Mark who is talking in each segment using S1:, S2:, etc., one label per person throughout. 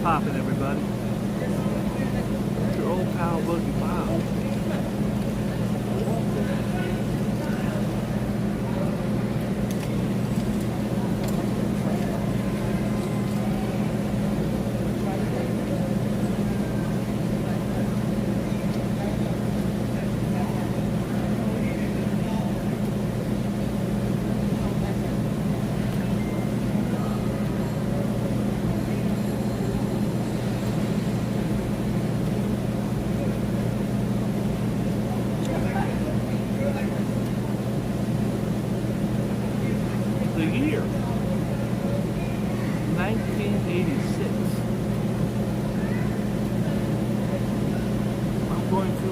S1: poppin', everybody? It's your old pal Boogie Bob. The year 1986. I'm going to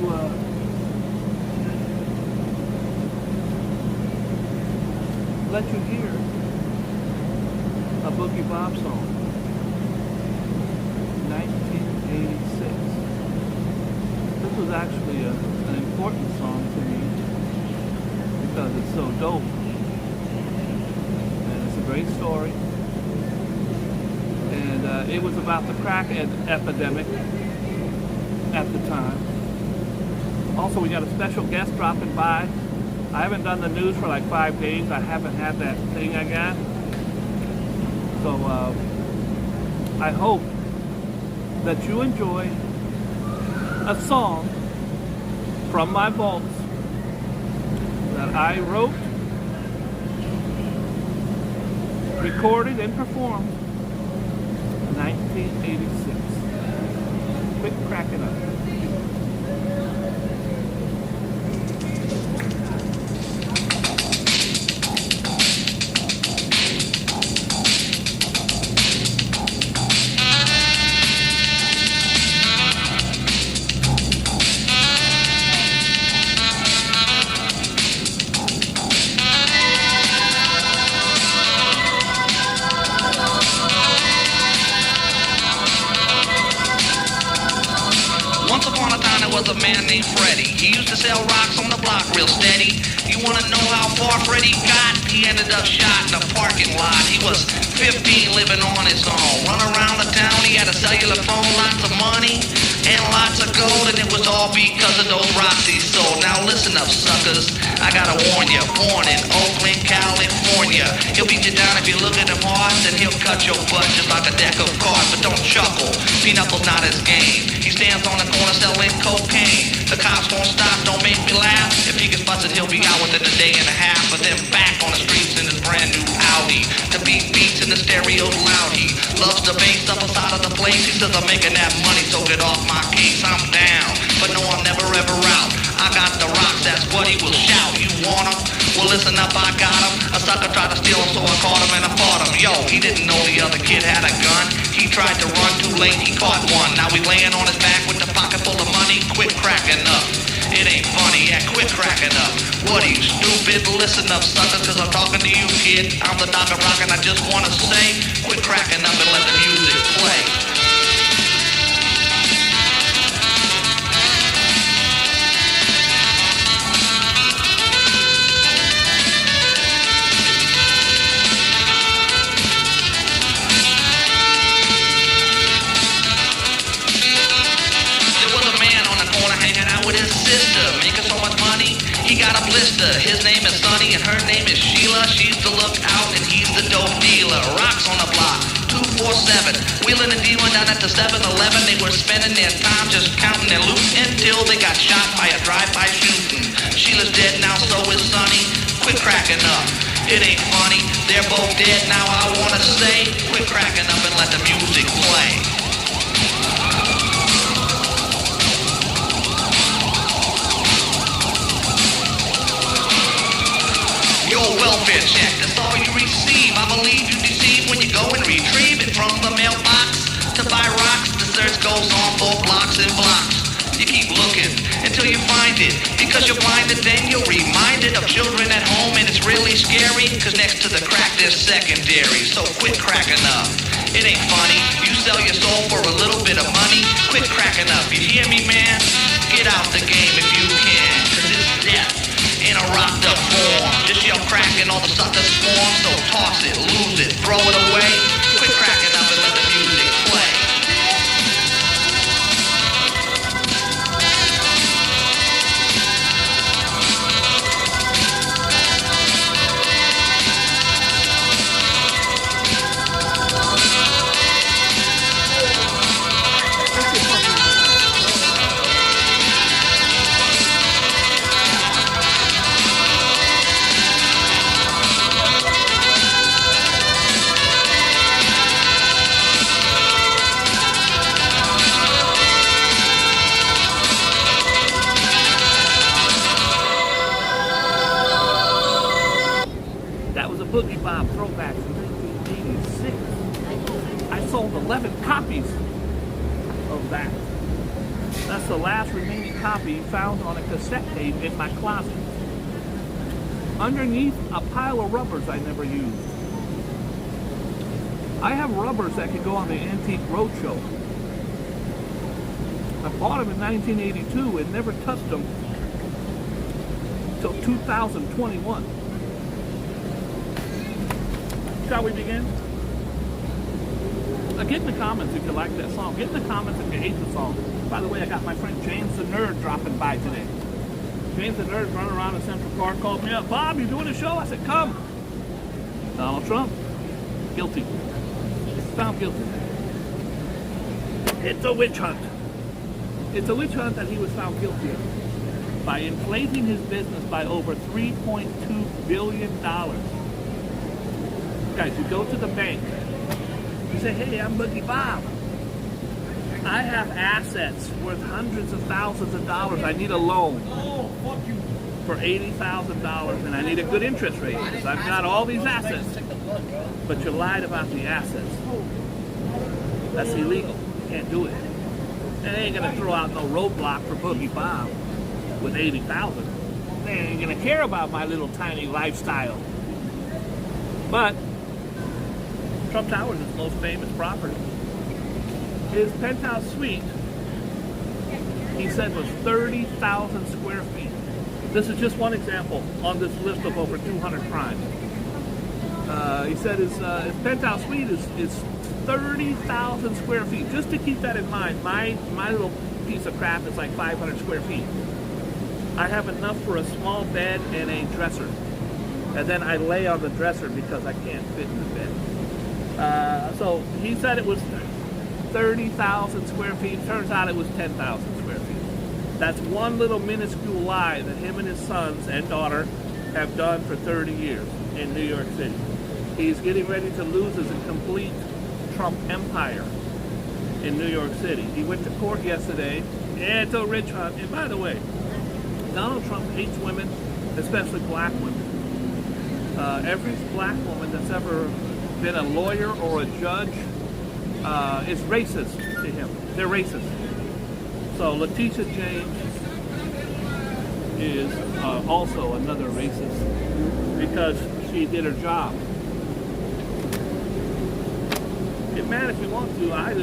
S1: let you hear a Boogie Bob song. 1986. This was actually an important song to me because it's so dope. Great story, and it was about the crack epidemic at the time. Also, we got a special guest dropping by. I haven't done the news for like 5 days. I haven't had that thing I got. So I hope that you enjoy a song from my vaults that I wrote, recorded and performed in 1986. Quit cracking up.
S2: Was a man named Freddie. He used to sell rocks on the block real steady. You wanna know how far Freddie got? He ended up shot in a parking lot. He was 15 living on his own. Run around the town, he had a cellular phone, lots of money and lots of gold, and it was all because of those rocks he sold. Now listen up, suckers, I gotta warn you, born in Oakland, California. He'll beat you down if you look at him hard, then he'll cut your butt just like a deck of cards. But don't chuckle, Pinocchio's not his game. He stands on the corner selling cocaine. The cops won't stop, don't make me laugh. If he gets busted, he'll be out within a day and a half. But then back on the streets in his brand new Audi. The beat beats and the stereo's loud. He loves the bass up inside of the place. He says I'm making that money, so get off my case. I'm down, but no, I'm never ever out. I got the rocks, that's what he will shout. You want him? Well, listen up, I got him. A sucker tried to steal him, so I caught him and I fought him. Yo, he didn't know the other kid had a gun. He tried to run too late, he caught one. Now we laying on his back with the pocket full of money. Quit cracking up. It ain't funny, yeah, quit cracking up. What are you, stupid? Listen up, suckers, cause I'm talking to you, kid. I'm the Doc of Rock and I just wanna say, quit cracking up and let the music play. With his sister, making so much money, he got a blister. His name is Sonny and her name is Sheila. She's the lookout and he's the dope dealer. Rocks on the block, 247, wheeling and dealing down at the 7-Eleven. They were spending their time just counting their loot until they got shot by a drive-by shooting. Sheila's dead now, so is Sonny. Quit cracking up, it ain't funny. They're both dead now, I wanna say, quit cracking up and let the music play. Your welfare check, that's all you receive. I believe you deceive when you go and retrieve it from the mailbox. To buy rocks, the search goes on for blocks and blocks. You keep looking until you find it. Because you're blinded, then you're reminded of children at home, and it's really scary. Cause next to the crack, there's secondary. So quit cracking up. It ain't funny. You sell your soul for a little bit of money. Quit cracking up. You hear me, man? Get out the game if you can. Cause it's death in a rocked up form. Just yell crack and all the suckers swarm. So toss it, lose it, throw it away. Quit cracking up and let the music play.
S1: sold 11 copies of that. That's the last remaining copy found on a cassette tape in my closet. Underneath a pile of rubbers I never used. I have rubbers that can go on the Antique Roadshow. I bought them in 1982 and never touched them till 2021. Shall we begin? Get in the comments if you like that song. Get in the comments if you hate the song. By the way, I got my friend James the Nerd dropping by today. James the Nerd running around in Central Park called me up. Bob, you doing a show? I said, come. Donald Trump, guilty. Found guilty. It's a witch hunt. It's a witch hunt that he was found guilty of by inflating his business by over $3.2 billion. Guys, you go to the bank. You say, hey, I'm Boogie Bob. I have assets worth hundreds of thousands of dollars. I need a loan for $80,000 and I need a good interest rate because I've got all these assets. But you lied about the assets. That's illegal. You can't do it. And they ain't gonna throw out no roadblock for Boogie Bob with $80,000. They ain't gonna care about my little tiny lifestyle. But Trump Tower is his most famous property. His penthouse suite, he said, was 30,000 square feet. This is just one example on this list of over 200 crimes. He said his penthouse suite is 30,000 square feet. Just to keep that in mind, my little piece of crap is like 500 square feet. I have enough for a small bed and a dresser. And then I lay on the dresser because I can't fit in the bed. So he said it was 30,000 square feet. Turns out it was 10,000 square feet. That's one little minuscule lie that him and his sons and daughter have done for 30 years in New York City. He's getting ready to lose his complete Trump empire in New York City. He went to court yesterday. Yeah, it's a witch hunt. And by the way, Donald Trump hates women, especially black women. Every black woman that's ever been a lawyer or a judge is racist to him. They're racist. So Letitia James is also another racist because she did her job. Get mad if you want to. I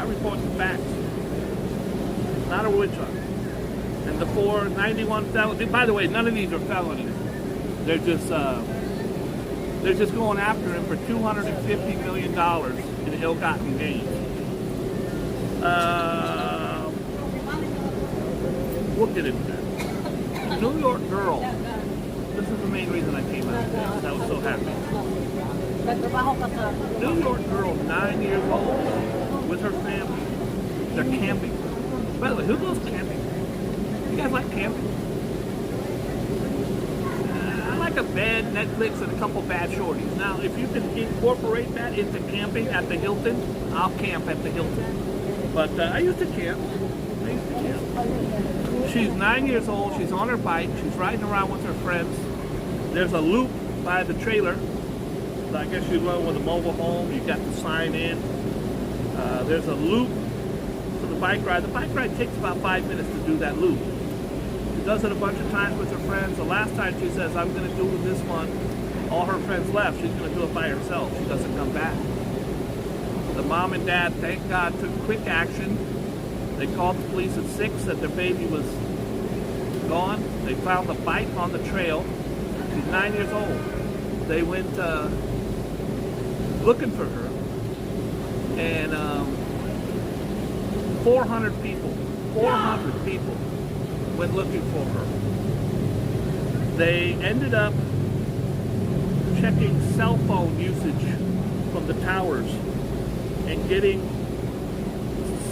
S1: report the facts. Not a witch hunt. And the 491 felonies. By the way, none of these are felonies. They're just going after him for $250 million in ill-gotten gains. We'll get into that. New York girl. This is the main reason I came out today. I was so happy. New York girl, 9 years old, with her family. They're camping. By the way, who goes camping? You guys like camping? I like a bed, Netflix, and a couple bad shorties. Now, if you can incorporate that into camping at the Hilton, I'll camp at the Hilton. But I used to camp. She's 9 years old. She's on her bike. She's riding around with her friends. There's a loop by the trailer. So I guess you run with a mobile home. You got to sign in. There's a loop for the bike ride. The bike ride takes about 5 minutes to do that loop. She does it a bunch of times with her friends. The last time she says, I'm going to do this one, all her friends left. She's going to do it by herself. She doesn't come back. The mom and dad, thank God, took quick action. They called the police at 6 that their baby was gone. They found the bike on the trail. She's 9 years old. They went looking for her. And 400 people went looking for her. They ended up checking cell phone usage from the towers and getting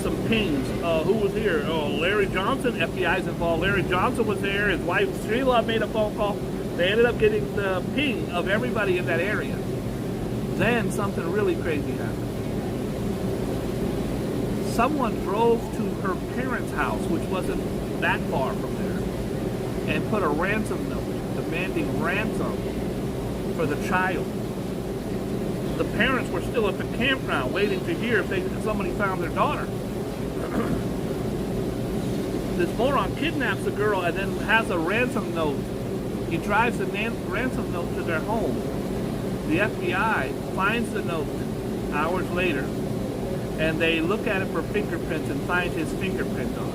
S1: some pings. Who was here? Oh, Larry Johnson. FBI's involved. Larry Johnson was there. His wife Sheila made a phone call. They ended up getting the ping of everybody in that area. Then something really crazy happened. Someone drove to her parents' house, which wasn't that far from there, and put a ransom note demanding ransom for the child. The parents were still at the campground waiting to hear if somebody found their daughter. This moron kidnaps the girl and then has a ransom note. He drives the ransom note to their home. The FBI finds the note hours later, and they look at it for fingerprints and find his fingerprint on it.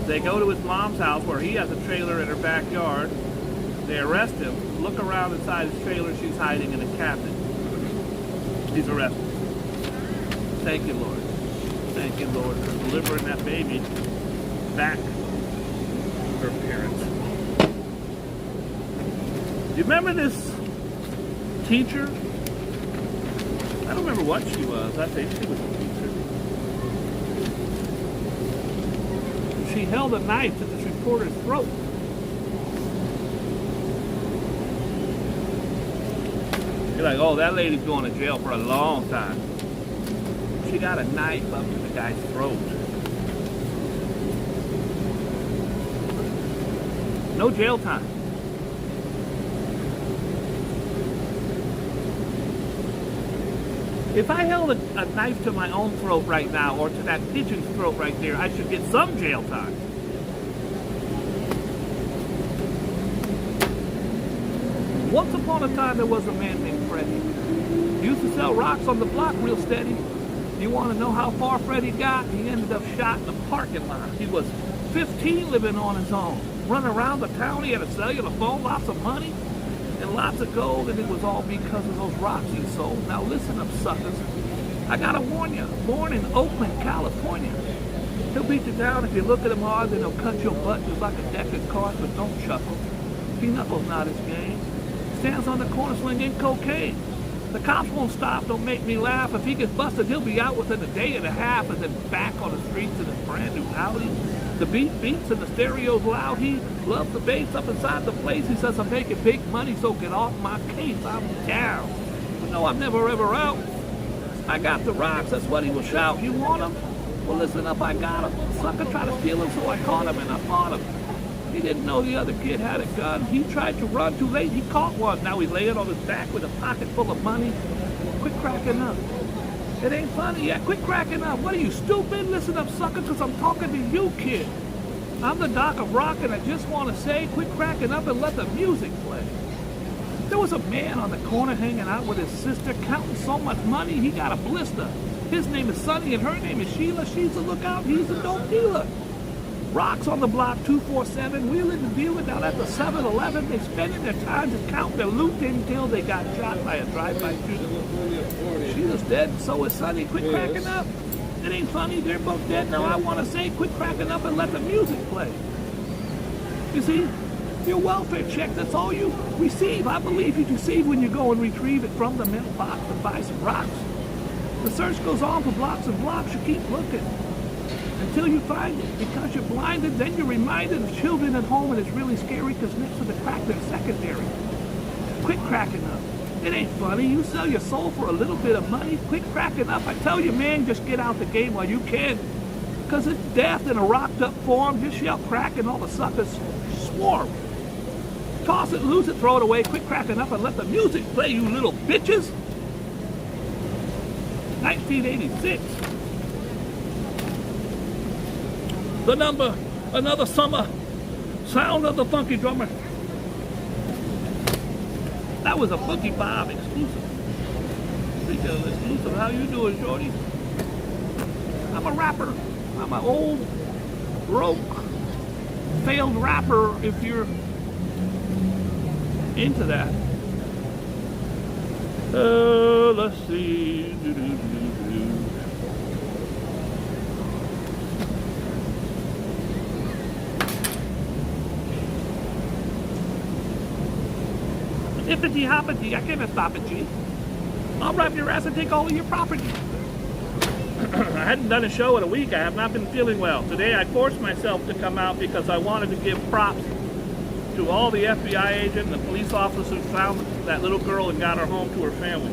S1: They go to his mom's house where he has a trailer in her backyard. They arrest him, look around inside his trailer, she's hiding in a cabinet. He's arrested. Thank you, Lord. Thank you, Lord, for delivering that baby back to her parents. Do you remember this teacher? I don't remember what she was. I think she was a teacher. She held a knife to this reporter's throat. You're like, oh, that lady's going to jail for a long time. She got a knife up to the guy's throat. No jail time. If I held a knife to my own throat right now, or to that pigeon's throat right there, I should get some jail time. Once upon a time, there was a man named Freddie. He used to sell rocks on the block real steady. You want to know how far Freddie got? He ended up shot in the parking lot. He was 15 living on his own. Running around the town, he had a cellular phone, lots of money, and lots of gold, and it was all because of those rocks he sold. Now listen up, suckers. I gotta warn you, born in Oakland, California. He'll beat you down if you look at him hard, then he'll cut your butt just like a deck of cards, but don't chuckle. Pinocchio's not his game. Stands on the corner slinging cocaine. The cops won't stop, don't make me laugh. If he gets busted, he'll be out within a day and a half, and then back on the streets in his brand new Audi. The beat beats and the stereo's loud. He loves the bass up inside the place. He says, I'm making big money, so get off my case. I'm down. But no, I'm never ever out. I got the rocks, that's what he will shout. You want them? Well, listen up, I got him. Sucker tried to steal him, so I caught him and I fought him. He didn't know the other kid had a gun. He tried to run too late. He caught one. Now he's laying on his back with a pocket full of money. Quit cracking up. It ain't funny. Yeah, quit cracking up. What are you, stupid? Listen up, sucker, because I'm talking to you, kid. I'm the Doc of Rock, and I just want to say, quit cracking up and let the music play. There was a man on the corner hanging out with his sister, counting so much money, he got a blister. His name is Sonny, and her name is Sheila. She's a lookout. He's a dope dealer. Rocks on the block 247, wheeling and dealing down at the 7-Eleven. They spending their time just counting their loot until they got shot by a drive-by shooter. Sheila's dead, and so is Sonny. Quit cracking up. It ain't funny, they're both dead. Now I want to say, quit cracking up and let the music play. You see, your welfare check, that's all you receive. I believe you deceive when you go and retrieve it from the mailbox and buy some rocks. The search goes on for blocks and blocks. You keep looking until you find it. Because you're blinded, then you're reminded of children at home, and it's really scary because next to the crack, they're secondary. Quit cracking up. It ain't funny. You sell your soul for a little bit of money. Quit cracking up. I tell you, man, just get out the game while you can. Because it's death in a rocked up form. Just yell crack and all the suckers swarm. Toss it, lose it, throw it away. Quit cracking up and let the music play, you little bitches. 1986. The number, another summer. Sound of the funky drummer. That was a Boogie Bob exclusive. Speaking of exclusive, how you doing, Shorty? I'm a rapper. I'm an old, broke, failed rapper, if you're into that. Let's see. Hippity hoppity, I can't stop it, G. I'll wrap your ass and take all of your property. I hadn't done a show in a week. I have not been feeling well. Today I forced myself to come out because I wanted to give props to all the FBI agents and the police officers who found that little girl and got her home to her family.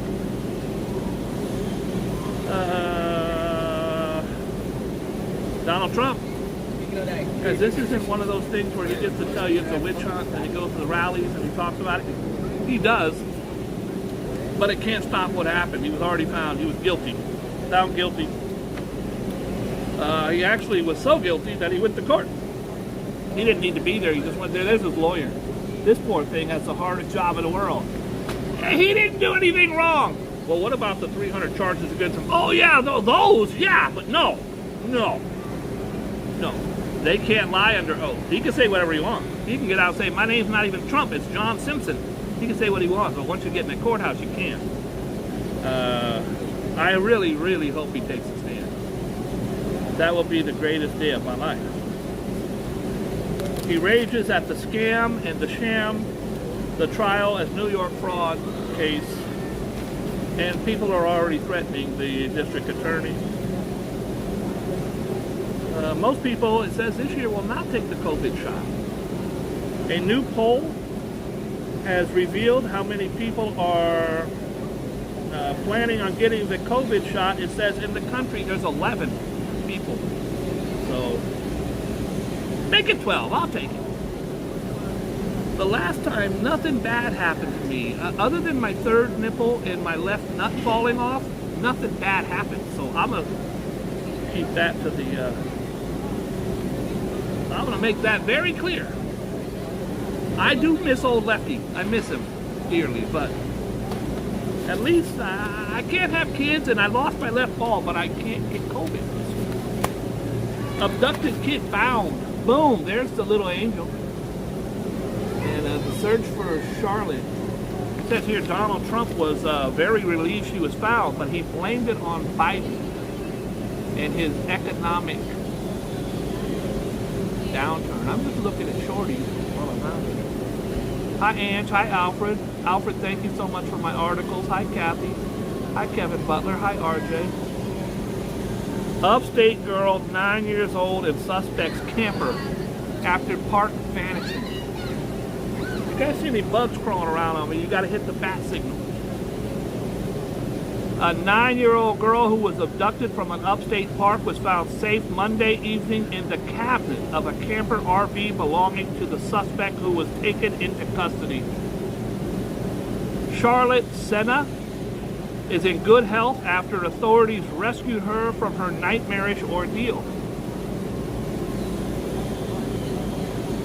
S1: Donald Trump. Because this isn't one of those things where he gets to tell you it's a witch hunt and he goes to the rallies and he talks about it. He does. But it can't stop what happened. He was already found. He was guilty. Found guilty. He actually was so guilty that he went to court. He didn't need to be there. He just went there. There's his lawyer. This poor thing has the hardest job in the world. He didn't do anything wrong. Well, what about the 300 charges against him? Oh, yeah, those, yeah, but no. They can't lie under oath. He can say whatever he wants. He can get out and say, my name's not even Trump, it's John Simpson. He can say what he wants, but once you get in the courthouse, you can't. I really, really hope he takes a stand. That will be the greatest day of my life. He rages at the scam and the sham, the trial as New York fraud case, and people are already threatening the district attorney. Most people, it says, this year will not take the COVID shot. A new poll has revealed how many people are planning on getting the COVID shot. It says in the country there's 11 people. So make it 12, I'll take it. The last time nothing bad happened to me, other than my third nipple and my left nut falling off, nothing bad happened. So I'm gonna keep that to the, I'm gonna make that very clear. I do miss old Lefty. I miss him dearly, but at least I can't have kids, and I lost my left ball, but I can't get COVID. Abducted kid found. Boom, there's the little angel. And the search for Charlotte. It says here Donald Trump was very relieved she was found, but he blamed it on Biden and his economic downturn. I'm just looking at shorties while I'm out here. Hi Ange, hi Alfred. Alfred, thank you so much for my articles. Hi Kathy. Hi Kevin Butler. Hi RJ. Upstate girl, 9 years old, and suspects camper after park vanishing. You guys see any bugs crawling around on me? You gotta hit the bat signal. A 9-year-old girl who was abducted from an upstate park was found safe Monday evening in the cabinet of a camper RV belonging to the suspect who was taken into custody. Charlotte Senna is in good health after authorities rescued her from her nightmarish ordeal.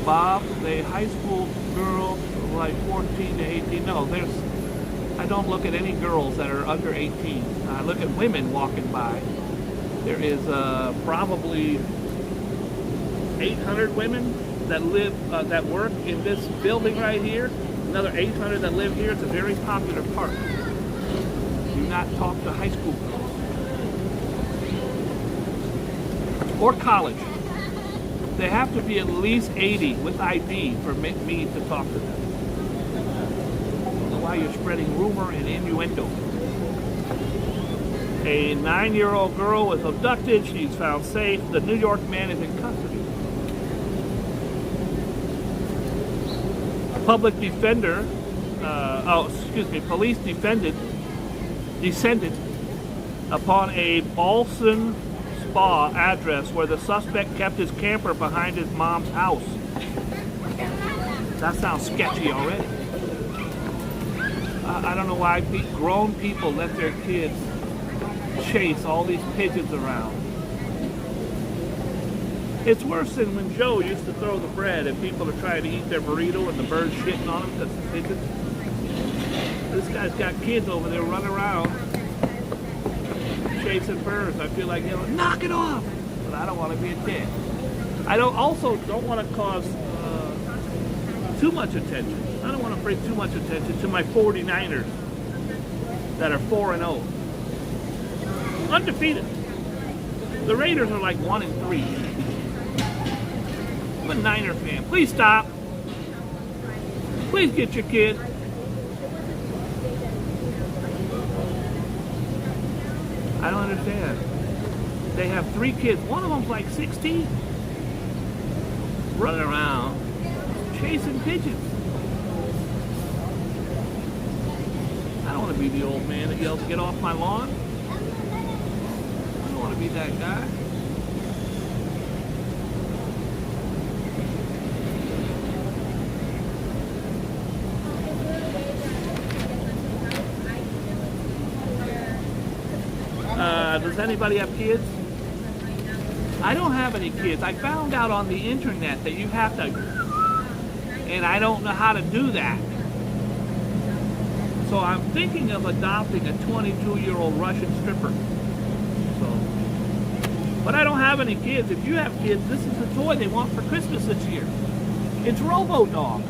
S1: Bob, the high school girl, like 14 to 18. No, I don't look at any girls that are under 18. I look at women walking by. There is probably 800 women that live, that work in this building right here. Another 800 that live here. It's a very popular park. Do not talk to high school girls. Or college. They have to be at least 80 with ID for me to talk to them. Why you're spreading rumor and innuendo. A 9-year-old girl was abducted. She's found safe. The New York man is in custody. Public defender, police descended upon a Balsam Spa address where the suspect kept his camper behind his mom's house. That sounds sketchy already. I don't know why grown people let their kids chase all these pigeons around. It's worse than when Joe used to throw the bread and people are trying to eat their burrito and the bird's shitting on them because the pigeons. This guy's got kids over there running around chasing birds. I feel like yelling, knock it off! But I don't want to be a dick. I don't want to cause too much attention. I don't want to bring too much attention to my 49ers that are 4-0. Undefeated. The Raiders are like 1-3. I'm a Niner fan. Please stop. Please get your kid. I don't understand. They have 3 kids. One of them's like 16. Running around chasing pigeons. I don't want to be the old man that yells, get off my lawn. I don't want to be that guy. Does anybody have kids? I don't have any kids. I found out on the internet that you have to, and I don't know how to do that. So I'm thinking of adopting a 22-year-old Russian stripper. But I don't have any kids. If you have kids, this is the toy they want for Christmas this year. It's Robo-Dog.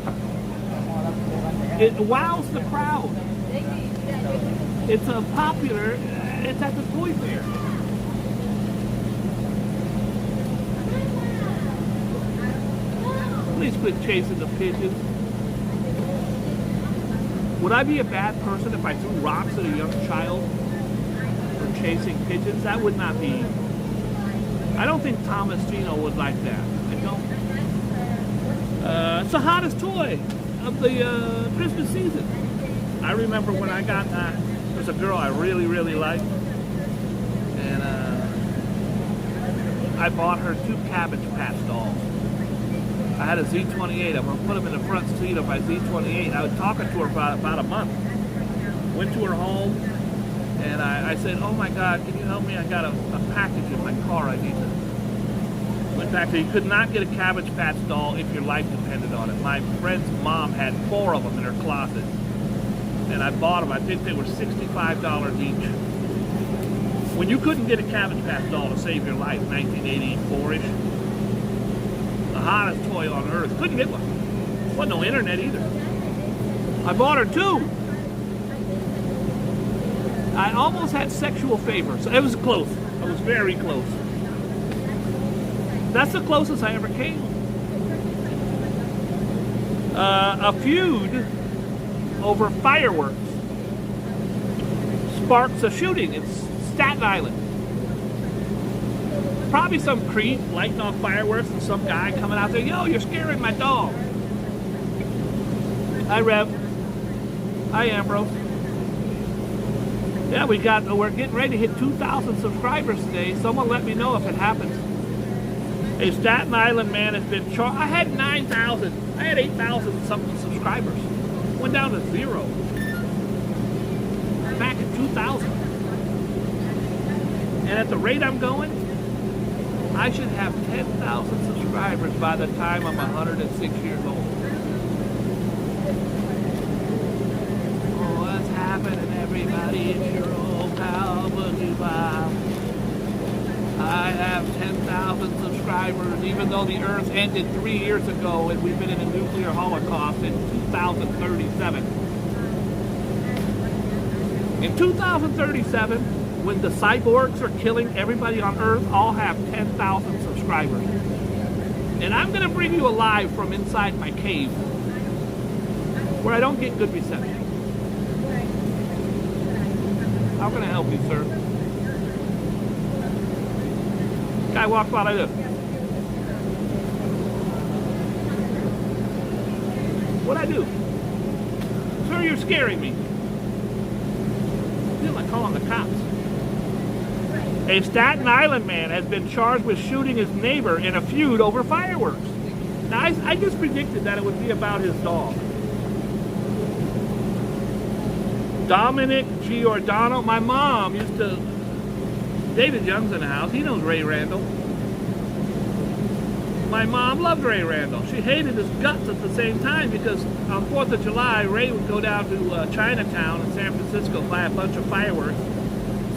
S1: It wows the crowd. It's a popular, it's at the toy fair. Please quit chasing the pigeons. Would I be a bad person if I threw rocks at a young child for chasing pigeons? That would not be. I don't think Thomas Gino would like that. I don't. It's the hottest toy of the Christmas season. I remember when I got that. There's a girl I really, really liked, and I bought her 2 Cabbage Patch dolls. I had a Z28. I'm gonna put them in the front seat of my Z28. I was talking to her for about a month. Went to her home, and I said, "Oh my God, can you help me? I got a package in my car I need to." Went back there. You could not get a Cabbage Patch doll if your life depended on it. My friend's mom had 4 of them in her closet, and I bought them. I think they were $65 each. When you couldn't get a Cabbage Patch doll to save your life, 1984-ish, the hottest toy on earth. Couldn't get one. Wasn't no internet either. I bought her 2. I almost had sexual favors. It was close. I was very close. That's the closest I ever came. A feud over fireworks sparks a shooting in Staten Island. Probably some creep lighting off fireworks and some guy coming out there, "Yo, you're scaring my dog." Hi, Rev. Hi, Ambrose. Yeah, we're getting ready to hit 2,000 subscribers today. Someone let me know if it happens. A Staten Island man has been charged. I had 9,000. I had 8,000 something subscribers. Went down to 0. Back at 2,000. And at the rate I'm going, I should have 10,000 subscribers by the time I'm 106 years old. Oh, what's happening, everybody? It's your old pal, Boogie Bob. I have 10,000 subscribers, even though the Earth ended 3 years ago and we've been in a nuclear holocaust in 2037. In 2037, when the cyborgs are killing everybody on Earth, I'll have 10,000 subscribers. And I'm going to bring you alive from inside my cave, where I don't get good reception. How can I help you, sir? Guy walked by like this. What'd I do? Sir, you're scaring me. I feel like calling the cops. A Staten Island man has been charged with shooting his neighbor in a feud over fireworks. Now, I just predicted that it would be about his dog. Dominic Giordano. My mom used to... David Young's in the house. He knows Ray Randall. My mom loved Ray Randall. She hated his guts at the same time because on 4th of July, Ray would go down to Chinatown in San Francisco, buy a bunch of fireworks,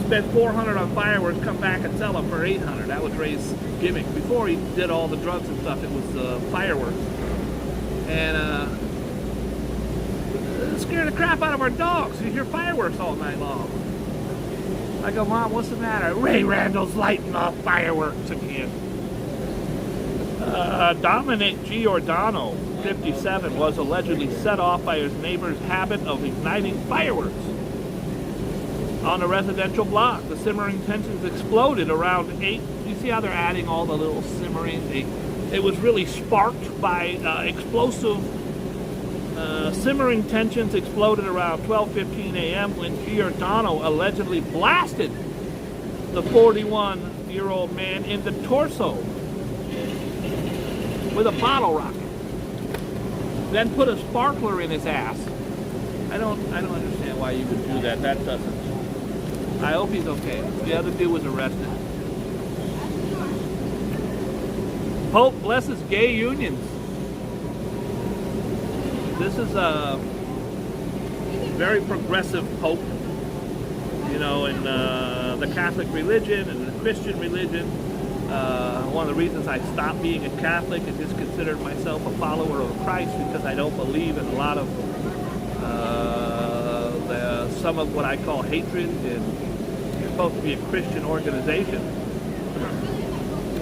S1: spend $400 on fireworks, come back and sell them for $800. That was Ray's gimmick. Before he did all the drugs and stuff, it was fireworks. And it scared the crap out of our dogs. You hear fireworks all night long. I go, Mom, what's the matter? Ray Randall's lighting off fireworks again. Dominic Giordano, 57, was allegedly set off by his neighbor's habit of igniting fireworks on a residential block. The simmering tensions exploded around 8. You see how they're adding all the little simmering? It was really sparked by explosive simmering tensions exploded around 12:15 a.m. when Giordano allegedly blasted the 41-year-old man in the torso with a bottle rocket. Then put a sparkler in his ass. I don't understand why you would do that. That doesn't. I hope he's okay. The other dude was arrested. Pope blesses gay unions. This is a very progressive pope, you know, in the Catholic religion and the Christian religion. One of the reasons I stopped being a Catholic and just considered myself a follower of Christ because I don't believe in a lot of some of what I call hatred, and you're supposed to be a Christian organization.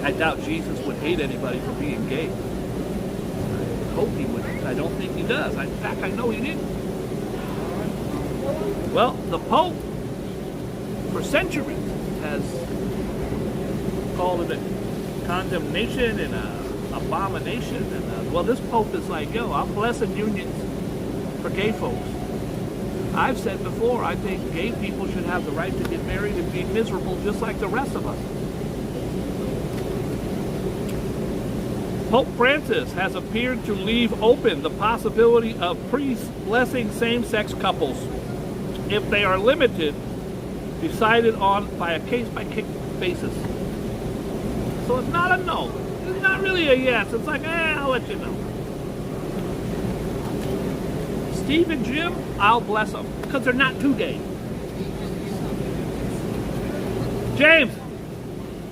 S1: I doubt Jesus would hate anybody for being gay. I hope he wouldn't. I don't think he does. In fact, I know he didn't. Well, the Pope, for centuries, has called it a condemnation and an abomination. And well, this Pope is like, yo, I'm blessing unions for gay folks. I've said before, I think gay people should have the right to get married and be miserable just like the rest of us. Pope Francis has appeared to leave open the possibility of priests blessing same-sex couples if they are limited, decided on by a case-by-case basis. So it's not a no. It's not really a yes. It's like, I'll let you know. Steve and Jim, I'll bless them because they're not too gay. James,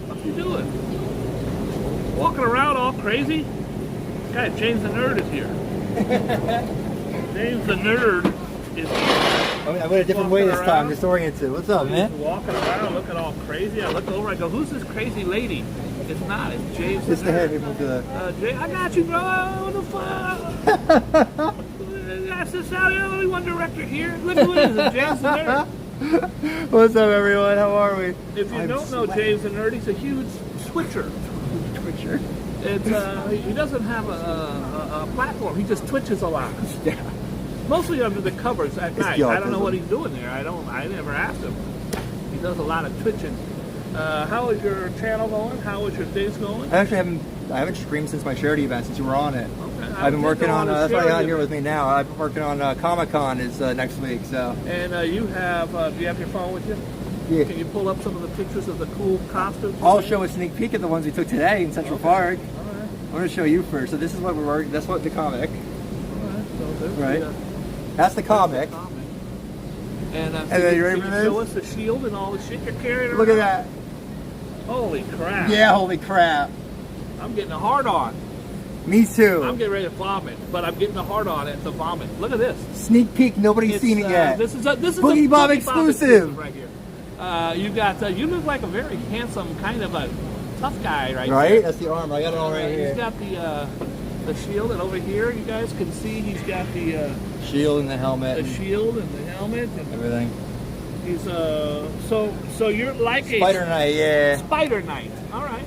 S1: what you doing? Walking around all crazy? Guy, James the Nerd is here. James the Nerd is here.
S3: I went a different way this time, disoriented. What's up, man?
S1: Walking around looking all crazy. I look over, I go, who's this crazy lady? It's not, it's James the
S3: It's the head people do that.
S1: Jay, I got you, bro. What the fuck? That's just how the only one director here. Look who it is, it's James the Nerd.
S3: What's up, everyone? How are we?
S1: If you don't know James the Nerd, he's a huge switcher.
S3: Twitcher.
S1: It's he doesn't have a platform. He just twitches a lot.
S3: Yeah.
S1: Mostly under the covers at night.
S3: the
S1: I don't know
S3: autism.
S1: what he's doing there. I never asked him. He does a lot of twitching. How is your channel going? How is your days going?
S3: I haven't streamed since my charity event since you were on it.
S1: Okay.
S3: I've been working on. That's why I got here
S1: with.
S3: with me now. I've been working on Comic-Con is next week. So.
S1: And you have, do you have your phone with you?
S3: Yeah.
S1: Can you pull up some of the pictures of the cool costumes?
S3: I'll show a sneak peek at the ones we took today in Central Park.
S1: All right.
S3: I'm going to show you first. So this is what we're working. That's what the comic.
S1: All right. So there's
S3: Right.
S1: The,
S3: That's the comic.
S1: And
S3: then you ready
S1: can
S3: for
S1: you
S3: this?
S1: show us the shield and all the shit you're carrying around?
S3: Look at that.
S1: Holy crap.
S3: Yeah, holy crap.
S1: I'm getting a hard on.
S3: Me too.
S1: I'm getting ready to vomit, but I'm getting a hard on at the vomit. Look at this.
S3: Sneak peek. Nobody's
S1: It's,
S3: seen it yet.
S1: This is
S3: Boogie
S1: a
S3: Bob exclusive.
S1: right here. You got you look like a very handsome kind of a tough guy right
S3: Right?
S1: there.
S3: That's the armor. I got it all right
S1: He's
S3: here.
S1: got the shield, and over here you guys can see he's got the
S3: Shield and the helmet.
S1: shield and the helmet and
S3: Everything.
S1: he's so you're like
S3: Spider
S1: a
S3: Knight, yeah.
S1: Spider Knight. All right.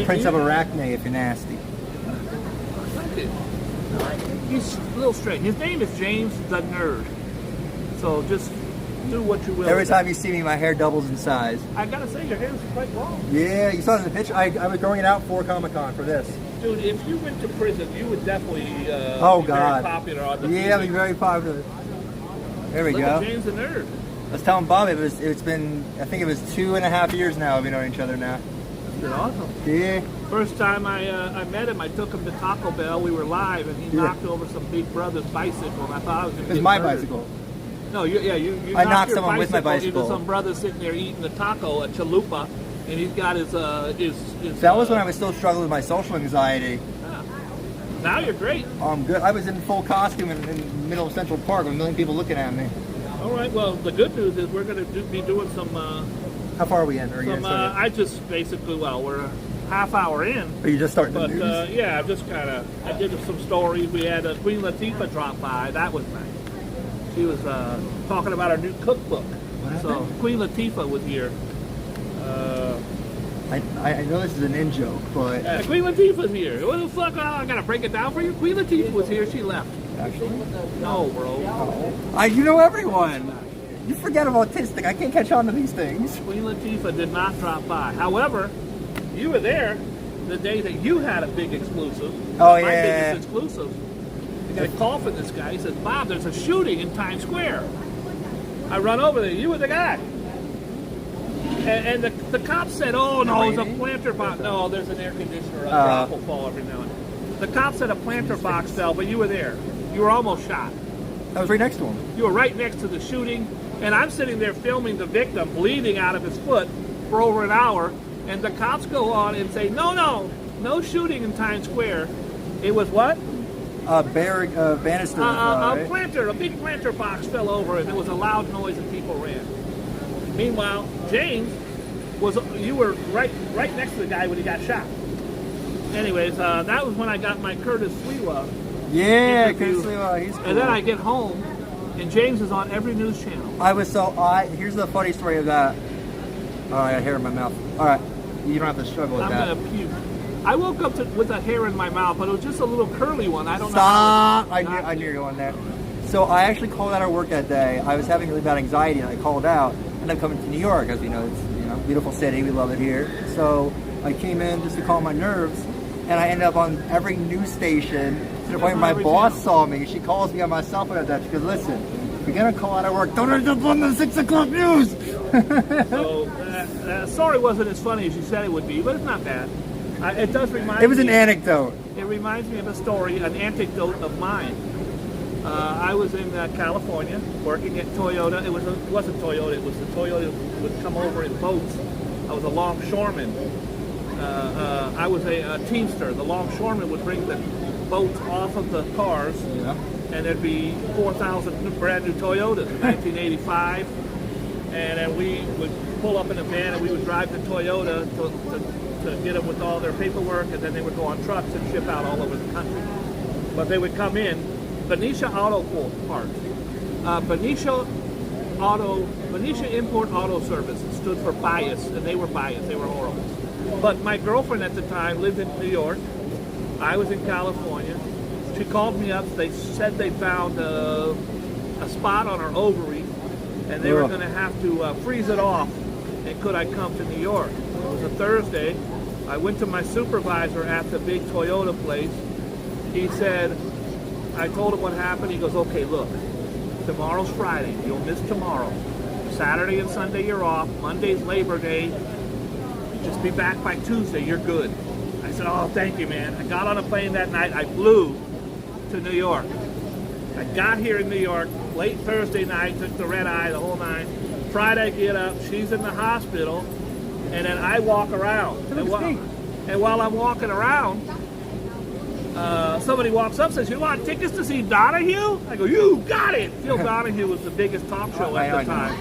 S3: Prince of Arachne if you're nasty.
S1: He's a little straight. His name is James the Nerd. So just do what you will.
S3: Every time you see me, my hair doubles in size.
S1: I gotta say, your hair is quite long.
S3: Yeah, you saw it in the picture. I was growing it out for Comic-Con for this.
S1: Dude, if you went to prison, you would definitely
S3: Oh,
S1: be
S3: God.
S1: very popular on the
S3: Yeah, I'll be
S1: TV.
S3: very popular. There we
S1: Look
S3: go.
S1: at James the Nerd.
S3: I was telling Bob it's been, I think it was 2.5 years now we've known each other now.
S1: That's been awesome.
S3: Yeah.
S1: First time I met him, I took him to Taco Bell. We were live, and he
S3: Yeah.
S1: knocked over some big brother's bicycle, and I thought I was going to
S3: It was my bicycle.
S1: No, you
S3: I
S1: knocked
S3: knocked
S1: your
S3: someone with my bicycle.
S1: Into some brother sitting there eating a taco, a chalupa, and he's got his
S3: That was when I was still struggling with my social anxiety.
S1: Now you're great.
S3: Good. I was in full costume in the middle of Central Park with a million people looking at me.
S1: All right. Well, the good news is we're going to be doing some.
S3: How far are we in? Or
S1: I just basically, we're a half hour in.
S3: are you just starting
S1: But
S3: the news?
S1: yeah, I did some stories. We had Queen Latifah drop by. That was nice. She was talking about her new cookbook.
S3: What
S1: So
S3: happened?
S1: Queen Latifah was here.
S3: I know this is an in joke, but
S1: Queen Latifah's here. What the fuck? Oh, I gotta break it down for you. Queen Latifah was here. She left.
S3: actually,
S1: No, bro.
S3: you know everyone. You forget I'm autistic. I can't catch on to these things.
S1: Queen Latifah did not drop by. However, you were there the day that you had a big exclusive.
S3: Oh,
S1: My
S3: yeah.
S1: biggest exclusive. I got a call from this guy. He says, Bob, there's a shooting in Times Square. I run over there. You were the guy. And the cops said, oh, no, it was a planter box. No, there's an air conditioner. A drop will fall every now and then. The cops said a planter box fell, but you were there. You were almost shot.
S3: I was right next to him.
S1: You were right next to the shooting, and I'm sitting there filming the victim bleeding out of his foot for over an hour, and the cops go on and say, no shooting in Times Square. It was what?
S3: Banister.
S1: A big planter box fell over, and there was a loud noise, and people ran. Meanwhile, James you were right next to the guy when he got shot. Anyways, that was when I got my Curtis Sliwa.
S3: Yeah, Curtis Sliwa, he's cool.
S1: And then I get home, and James is on every news channel.
S3: Here's the funny story of that. Oh, I got hair in my mouth. All right, you don't have to struggle with that.
S1: I'm gonna puke. I woke up with a hair in my mouth, but it was just a little curly one. I don't know.
S3: Stop! I knew you were going there. So I actually called out of work that day. I was having really bad anxiety, and I called out. And I'm coming to New York, as you know, it's a beautiful city. We love it here. So I came in just to calm my nerves, and I ended up on every news station to the point where my boss saw me. She calls me on my cell phone at that. She goes, "Listen, if you're gonna call out of work, don't end up on the 6 o'clock news."
S1: So sorry, wasn't as funny as you said it would be, but it's not bad. It does remind me.
S3: It was an anecdote.
S1: It reminds me of a story, an anecdote of mine. I was in California working at Toyota. It wasn't Toyota. It was the Toyota that would come over in boats. I was a longshoreman. I was a teamster. The longshoreman would bring the boats off of the cars, and there'd be 4,000 brand new Toyotas in 1985. And then we would pull up in a van, and we would drive the Toyota to get them with all their paperwork, and then they would go on trucks and ship out all over the country. But they would come in. Benicia Auto Parts. Benicia Import Auto Service stood for bias, and they were biased. They were horrible. But my girlfriend at the time lived in New York. I was in California. She called me up. They said they found a spot on her ovary, and they were going to have to freeze it off. And could I come to New York? It was a Thursday. I went to my supervisor at the big Toyota place. He said, I told him what happened. He goes, okay, look, tomorrow's Friday. You'll miss tomorrow. Saturday and Sunday you're off. Monday's Labor Day. Just be back by Tuesday. You're good. I said, oh, thank you, man. I got on a plane that night. I flew to New York. I got here in New York late Thursday night, took the red eye, the whole nine. Friday I get up. She's in the hospital. And then I walk around. And while I'm walking around, somebody walks up and says, you want tickets to see Donahue? I go, you got it! Phil Donahue was the biggest talk show at the time.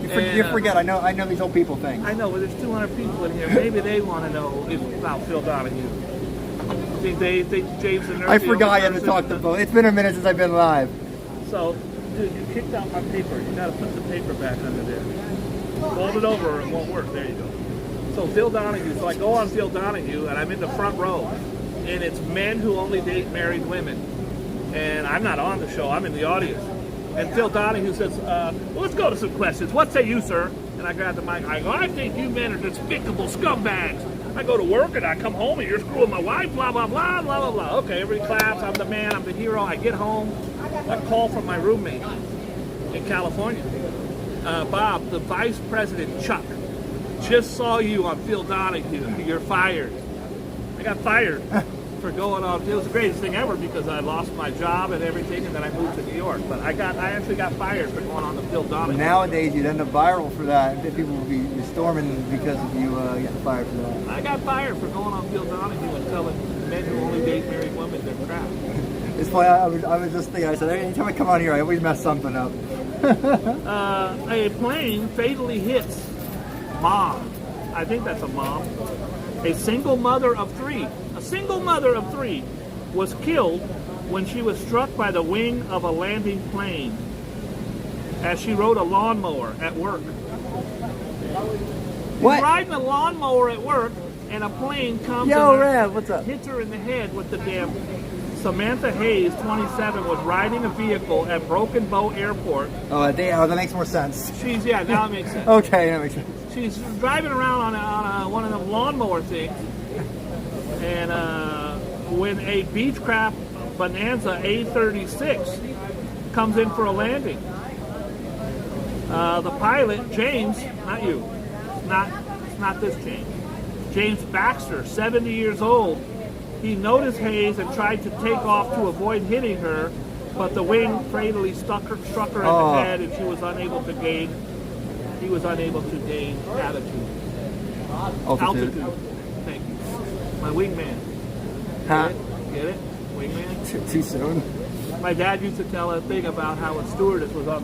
S3: You forget, I know these old people things.
S1: I know, but there's 200 people in here. Maybe they want to know about Phil Donahue. They think James and Nerdy.
S3: I forgot you had to talk to both. It's been a minute since I've been live.
S1: So, dude, you kicked out my paper. You got to put the paper back under there. Fold it over or it won't work. There you go. So Phil Donahue. So I go on Phil Donahue, and I'm in the front row. And it's men who only date married women. And I'm not on the show, I'm in the audience. And Phil Donahue says, well, let's go to some questions. What say you, sir? And I grab the mic. I go, I think you men are despicable scumbags. I go to work and I come home and you're screwing my wife, blah, blah, blah, blah, blah, blah. Okay, everybody claps. I'm the man. I'm the hero. I get home. A call from my roommate in California. Bob, the vice president, Chuck, just saw you on Phil Donahue. You're fired. I got fired for going on. It was the greatest thing ever because I lost my job and everything, and then I moved to New York. But I actually got fired for going on the Phil Donahue.
S3: Nowadays, you'd end up viral for that. People would be storming because of you getting fired for that.
S1: I got fired for going on Phil Donahue and telling men who only date married women they're crap.
S3: It's funny. I was just thinking. I said, anytime I come on here, I always mess something up.
S1: A plane fatally hits mom. I think that's a mom. A single mother of three was killed when she was struck by the wing of a landing plane as she rode a lawnmower at work.
S3: What?
S1: She's riding a lawnmower at work, and a plane comes
S3: Rev, what's up?
S1: Hits her in the head with the damn... Samantha Hayes, 27, was riding a vehicle at Broken Bow Airport.
S3: Oh, that makes more sense.
S1: Now it makes sense.
S3: Okay, that makes sense.
S1: She's driving around on one of them lawnmower things, and when a Beechcraft Bonanza A36 comes in for a landing, the pilot, James, not you, not this James. James Baxter, 70 years old. He noticed Hayes and tried to take off to avoid hitting her, but the wing fatally struck her in the head, and he was unable to gain altitude. Thank you. My wingman.
S3: Huh?
S1: Get it? Wingman?
S3: Too soon.
S1: My dad used to tell a thing about how a stewardess was on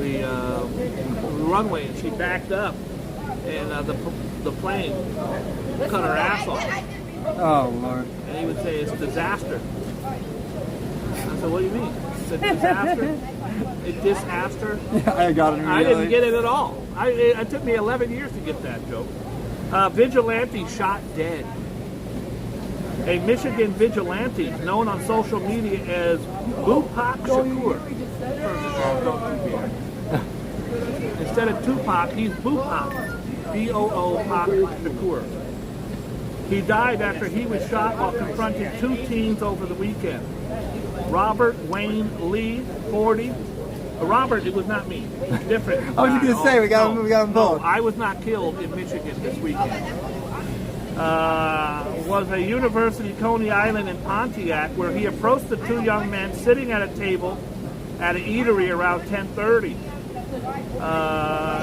S1: the runway, and she backed up, and the plane cut her ass off.
S3: Oh, Lord.
S1: And he would say, it's a disaster. I said, what do you mean? It's a disaster? A disaster?
S3: Yeah, I got it immediately.
S1: I didn't get it at all. It took me 11 years to get that joke. Vigilante shot dead. A Michigan vigilante known on social media as Boopak Shakur. Instead of Tupac, he's Boopak. B-O-O-Pak Shakur. He died after he was shot while confronting two teens over the weekend. Robert Wayne Lee, 40. Robert, it was not me. Different.
S3: I was going to say, we got them both.
S1: No, I was not killed in Michigan this weekend. Was a University Coney Island in Pontiac, where he approached the two young men sitting at a table at an eatery around 10:30.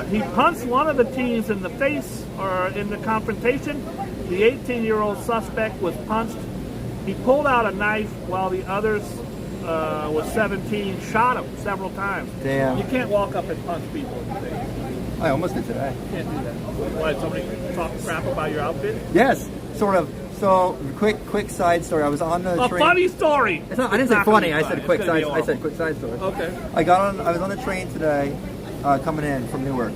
S1: He punched one of the teens in the face or in the confrontation. The 18-year-old suspect was punched. He pulled out a knife while the others was 17, shot him several times.
S3: Damn.
S1: You can't walk up and punch people in the face.
S3: I almost did today.
S1: You can't do that. Why, somebody talk crap about your outfit?
S3: Yes, sort of. So, quick side story. I was on the train.
S1: A funny story!
S3: It's not, I didn't say funny. I said quick side. I said quick side story.
S1: Okay.
S3: I was on the train today, coming in from Newark.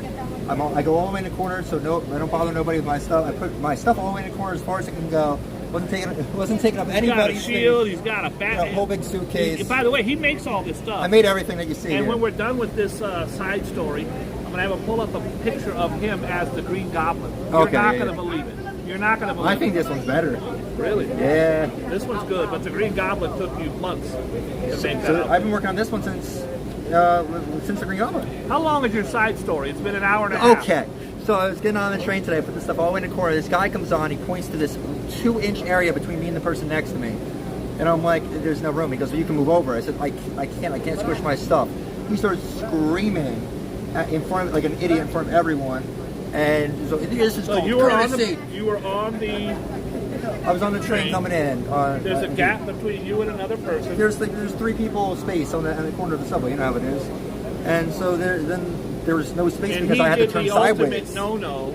S3: I go all the way in the corner, so I don't bother nobody with my stuff. I put my stuff all the way in the corner as far as it can go. Wasn't taking up anybody's
S1: He's got a shield.
S3: space.
S1: He's got a bat.
S3: A whole big suitcase.
S1: By the way, he makes all this stuff.
S3: I made everything that you see.
S1: And
S3: here.
S1: when we're done with this side story, I'm going to have him pull up a picture of him as the Green Goblin. You're not going to believe it. You're not going to believe it.
S3: I think this one's better.
S1: Really?
S3: Yeah.
S1: This one's good, but the Green Goblin took you months to make that
S3: So
S1: up.
S3: I've been working on this one since the Green Goblin.
S1: How long is your side story? It's been an hour and a half.
S3: Okay. So I was getting on the train today, I put this stuff all the way in the corner. This guy comes on, he points to this 2-inch area between me and the person next to me. And I'm like, there's no room. He goes, well, you can move over. I said, I can't squish my stuff. He started screaming in front of, like an idiot in front of everyone. And so this is called courtesy.
S1: You were on the
S3: I was on the train coming in.
S1: There's a gap between you and another person.
S3: There's 3 people space on the corner of the subway. You know how it is. And so there was no space because I had to turn sideways.
S1: And he did the ultimate no-no,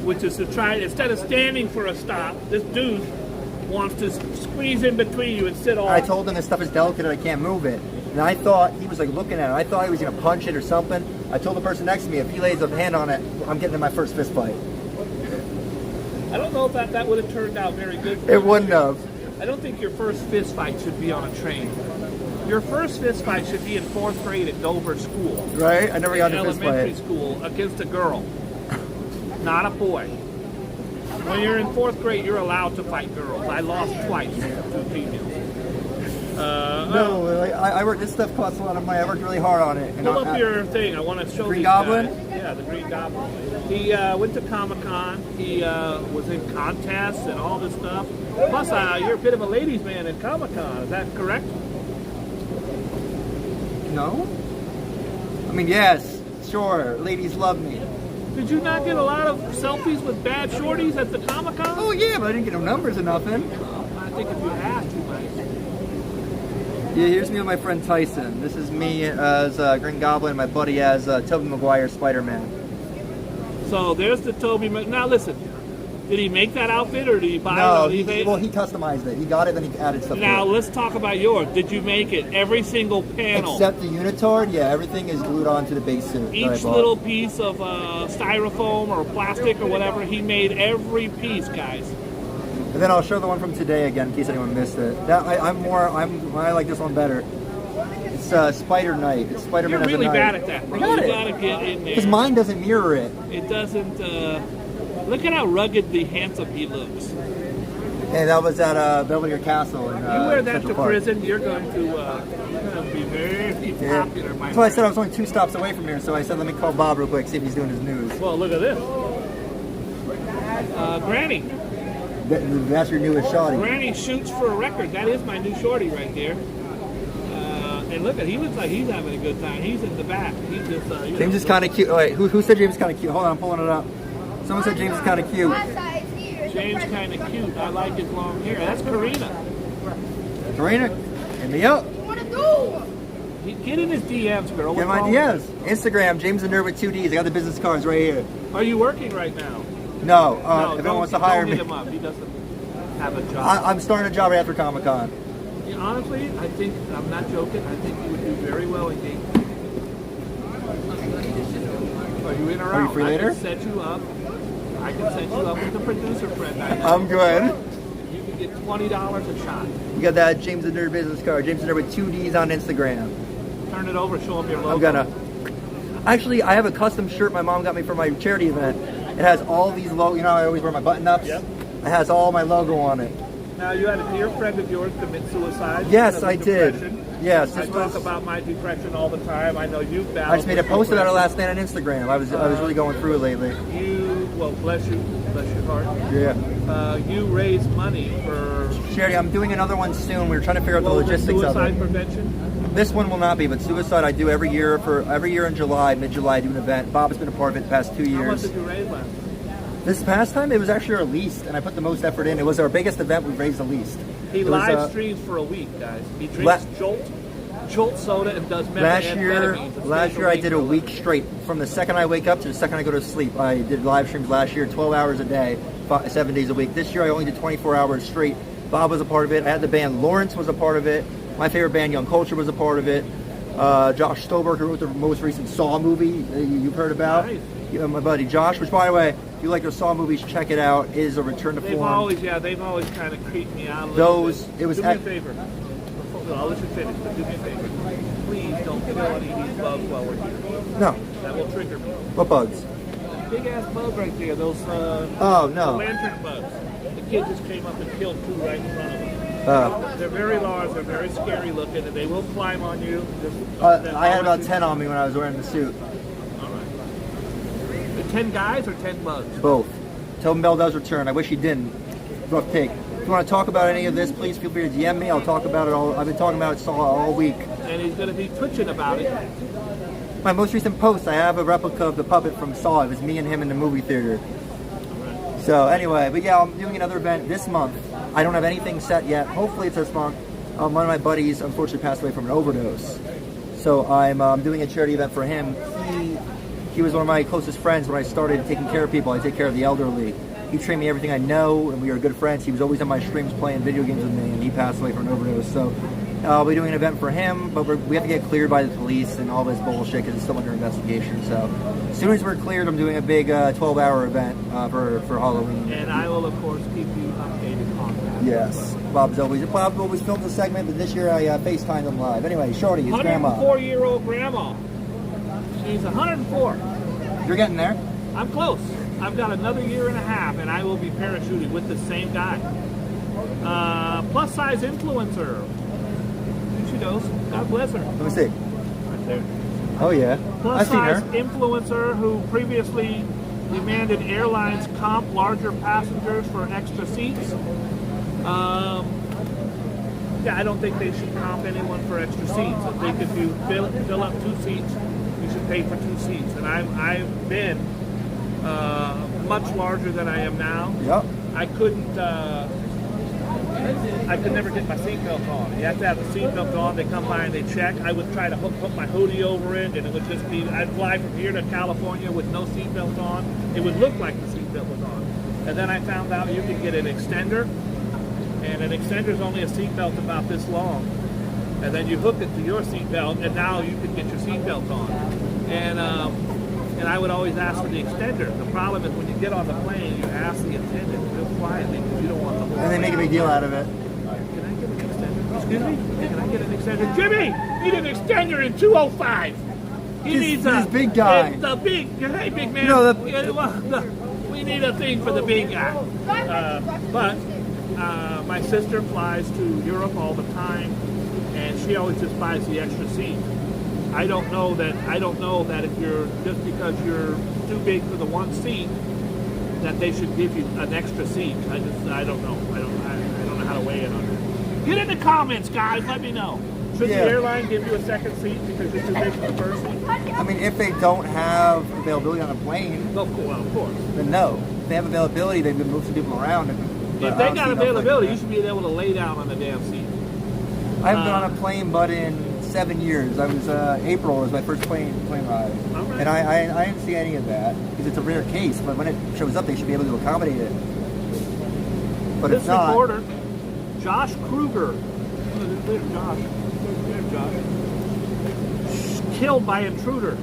S1: which is to try, instead of standing for a stop, this dude wants to squeeze in between you and sit off.
S3: I told him this stuff is delicate and I can't move it. And I thought, he was like looking at it, I thought he was going to punch it or something. I told the person next to me, if he lays a hand on it, I'm getting in my first fist fight.
S1: I don't know if that would have turned out very good for
S3: It
S1: you.
S3: wouldn't have.
S1: I don't think your first fist fight should be on a train. Your first fist fight should be in 4th grade at Dover School.
S3: Right? I never got in a fist
S1: elementary
S3: fight.
S1: school against a girl, not a boy. When you're in 4th grade, you're allowed to fight girls. I lost twice to females.
S3: No, I worked, this stuff costs a lot of money. I worked really hard on it. And
S1: Pull up your thing. I want to show
S3: Green
S1: these
S3: Goblin?
S1: guys. Yeah, the Green Goblin. He went to Comic-Con. He was in contests and all this stuff. Plus, you're a bit of a ladies' man in Comic-Con. Is that correct?
S3: No? I mean, yes, sure. Ladies love me.
S1: Did you not get a lot of selfies with bad shorties at the Comic-Con?
S3: Oh, yeah, but I didn't get no numbers or nothing.
S1: I think if you asked, you might.
S3: Yeah, here's me with my friend Tyson. This is me as Green Goblin, my buddy as Tobey Maguire Spider-Man.
S1: So there's the Tobey. Now listen, did he make that outfit or did he buy it
S3: No,
S1: on eBay?
S3: he customized it. He got it, then he added stuff
S1: Now
S3: to it.
S1: let's talk about yours. Did you make it? Every single panel?
S3: Except the unitard, yeah, everything is glued onto the base suit. that I
S1: Each
S3: bought.
S1: little piece of styrofoam or plastic or whatever, he made every piece, guys.
S3: And then I'll show the one from today again in case anyone missed it. That I like this one better. It's Spider Knight. It's Spider-Man
S1: You're
S3: as a
S1: really
S3: knight.
S1: bad at that, bro.
S3: I got
S1: You
S3: it.
S1: gotta get in there.
S3: Because mine doesn't mirror it.
S1: It doesn't. Look at how ruggedly handsome he looks.
S3: And that was at Belvedere Castle. In,
S1: You wear that
S3: Central
S1: to
S3: Park.
S1: prison, you're going to be very popular, my
S3: That's why I said I
S1: friend.
S3: was only 2 stops away from here, so I said let me call Bob real quick, see if he's doing his news.
S1: Well, look at this. Granny.
S3: That's your newest shawty.
S1: Granny shoots for a record. That is my new shorty right there. And look at, he looks like he's having a good time. He's in the back. He's just,
S3: James is kind of cute. Oh, wait, who said James is kind of cute? Hold on, I'm pulling it up. Someone said James is kind of cute.
S1: James kind of cute. I like his long hair. That's Karina.
S3: Karina, hit me up.
S1: Get in his DMs, girl.
S3: Get
S1: What's
S3: my
S1: wrong?
S3: DMs. Instagram, James the Nerd with 2 Ds. I got the business cards right here.
S1: Are you working right now?
S3: No, if
S1: No,
S3: anyone wants to hire
S1: don't
S3: me.
S1: hit him up. He doesn't have a job.
S3: I'm starting a job right after Comic Con.
S1: Yeah, honestly, I think, I'm not joking, I think you would do very well in game. Are you in or out?
S3: Are you free later?
S1: I can set you up. I can set you up with a producer friend I know.
S3: I'm good.
S1: You can get $20 a shot.
S3: You got that James the Nerd business card. James the Nerd with 2 Ds on Instagram.
S1: Turn it over, show them your logo.
S3: I'm gonna. Actually, I have a custom shirt my mom got me for my charity event. It has all these logo. You know, I always wear my button ups.
S1: Yep.
S3: It has all my logo on it.
S1: Now, you had a dear friend of yours commit suicide.
S3: Yes,
S1: because of
S3: I did.
S1: depression.
S3: Yes,
S1: I
S3: this
S1: talk
S3: was.
S1: about my depression all the time. I know you've battled
S3: I just made a
S1: with
S3: post about it
S1: depression.
S3: last night on Instagram. I was really going through it lately.
S1: Well, bless you, bless your heart.
S3: Yeah.
S1: You raise money for
S3: Charity, I'm doing another one soon. We're trying to figure out the
S1: global
S3: logistics of
S1: suicide
S3: it.
S1: prevention.
S3: This one will not be, but suicide I do every year in July, mid-July, I do an event. Bob has been a part of it the past 2
S1: How much
S3: years.
S1: did you raise last?
S3: This past time, it was actually our least, and I put the most effort in. It was our biggest event. We've raised the least.
S1: He
S3: It was,
S1: live streams for a week, guys. He drinks Jolt soda and does methamphetamines.
S3: Last year I did a week straight. From the second I wake up to the second I go to sleep. I did live streams last year, 12 hours a day, 7 days a week. This year I only did 24 hours straight. Bob was a part of it. I had the band Lawrence was a part of it. My favorite band, Young Culture, was a part of it. Josh Stolberg, who wrote the most recent Saw movie you've heard about.
S1: Nice.
S3: My buddy Josh, which by the way, if you like those Saw movies, check it out. It is a return to
S1: They've
S3: form.
S1: always kind of creeped me out a little
S3: Those,
S1: bit.
S3: it was
S1: Do me a
S3: ec-
S1: favor. I'll let you finish, but do me a favor. Please don't kill any of these bugs while we're here.
S3: No.
S1: That will trigger me.
S3: What bugs?
S1: Big ass bug right there. Those
S3: Oh, no.
S1: lantern bugs. The kid just came up and killed 2 right in front of him. They're very large, they're very scary looking, and they will climb on you.
S3: I had about 10 on me when I was wearing the suit.
S1: All right. The 10 guys or 10 bugs?
S3: Both. Tobin Bell does return. I wish he didn't. Rough take. If you want to talk about any of this, please feel free to DM me. I'll talk about it all. I've been talking about it all week.
S1: And he's going to be twitching about it.
S3: My most recent post, I have a replica of the puppet from Saw. It was me and him in the movie theater. So anyway, but yeah, I'm doing another event this month. I don't have anything set yet. Hopefully it's this month. One of my buddies unfortunately passed away from an overdose. So I'm doing a charity event for him. He was one of my closest friends when I started taking care of people. I take care of the elderly. He trained me everything I know, and we were good friends. He was always on my streams playing video games with me, and he passed away from an overdose. So I'll be doing an event for him, but we have to get cleared by the police and all this bullshit because it's still under investigation. So as soon as we're cleared, I'm doing a big 12-hour event for Halloween.
S1: And I will, of course, keep you updated on that.
S3: Yes. Bob always filmed the segment, but this year I FaceTimed him live. Anyway, Shorty, his grandma.
S1: 104-year-old grandma. She's 104.
S3: You're getting there.
S1: I'm close. I've got another year and a half, and I will be parachuting with the same guy. Plus size influencer. She knows. God bless her.
S3: Let me see.
S1: Right there.
S3: Oh, yeah.
S1: Plus
S3: I've seen
S1: size
S3: her.
S1: influencer who previously demanded airlines comp larger passengers for extra seats. Yeah, I don't think they should comp anyone for extra seats. I think if you fill up 2 seats, you should pay for 2 seats. And I've been much larger than I am now.
S3: Yep.
S1: I could never get my seatbelt on. You have to have the seatbelt on. They come by and they check. I would try to put my hoodie over it, and it would just be, I'd fly from here to California with no seatbelt on. It would look like the seatbelt was on. And then I found out you could get an extender, and an extender is only a seatbelt about this long. And then you hook it to your seatbelt, and now you can get your seatbelt on. And I would always ask for the extender. The problem is when you get on the plane, you ask the attendant real quietly because you don't want the whole
S3: And they make a big deal out of it.
S1: Can I get an extender? Excuse me? Can I get an extender? Jimmy! Need an extender in 205! He needs
S3: This big guy.
S1: The big, hey big man.
S3: No,
S1: we need a thing for the big guy. But My sister flies to Europe all the time, and she always just buys the extra seat. I don't know that if you're just because you're too big for the one seat, that they should give you an extra seat. I don't know. I don't know how to weigh in on that. Get in the comments, guys. Let me know. Should the airline give you a second seat because you're too big for the first seat?
S3: I mean, if they don't have availability on a plane,
S1: Of course.
S3: then no. If they have availability, they can move some people around.
S1: If they got availability, you should be able to lay down on the damn seat.
S3: I haven't been on a plane but in 7 years. I was April was my first plane ride,
S1: Right.
S3: and I didn't see any of that because it's a rare case. But when it shows up, they should be able to accommodate it. But
S1: This
S3: it's not.
S1: reporter, Josh Kruger, there's Josh, killed by intruder.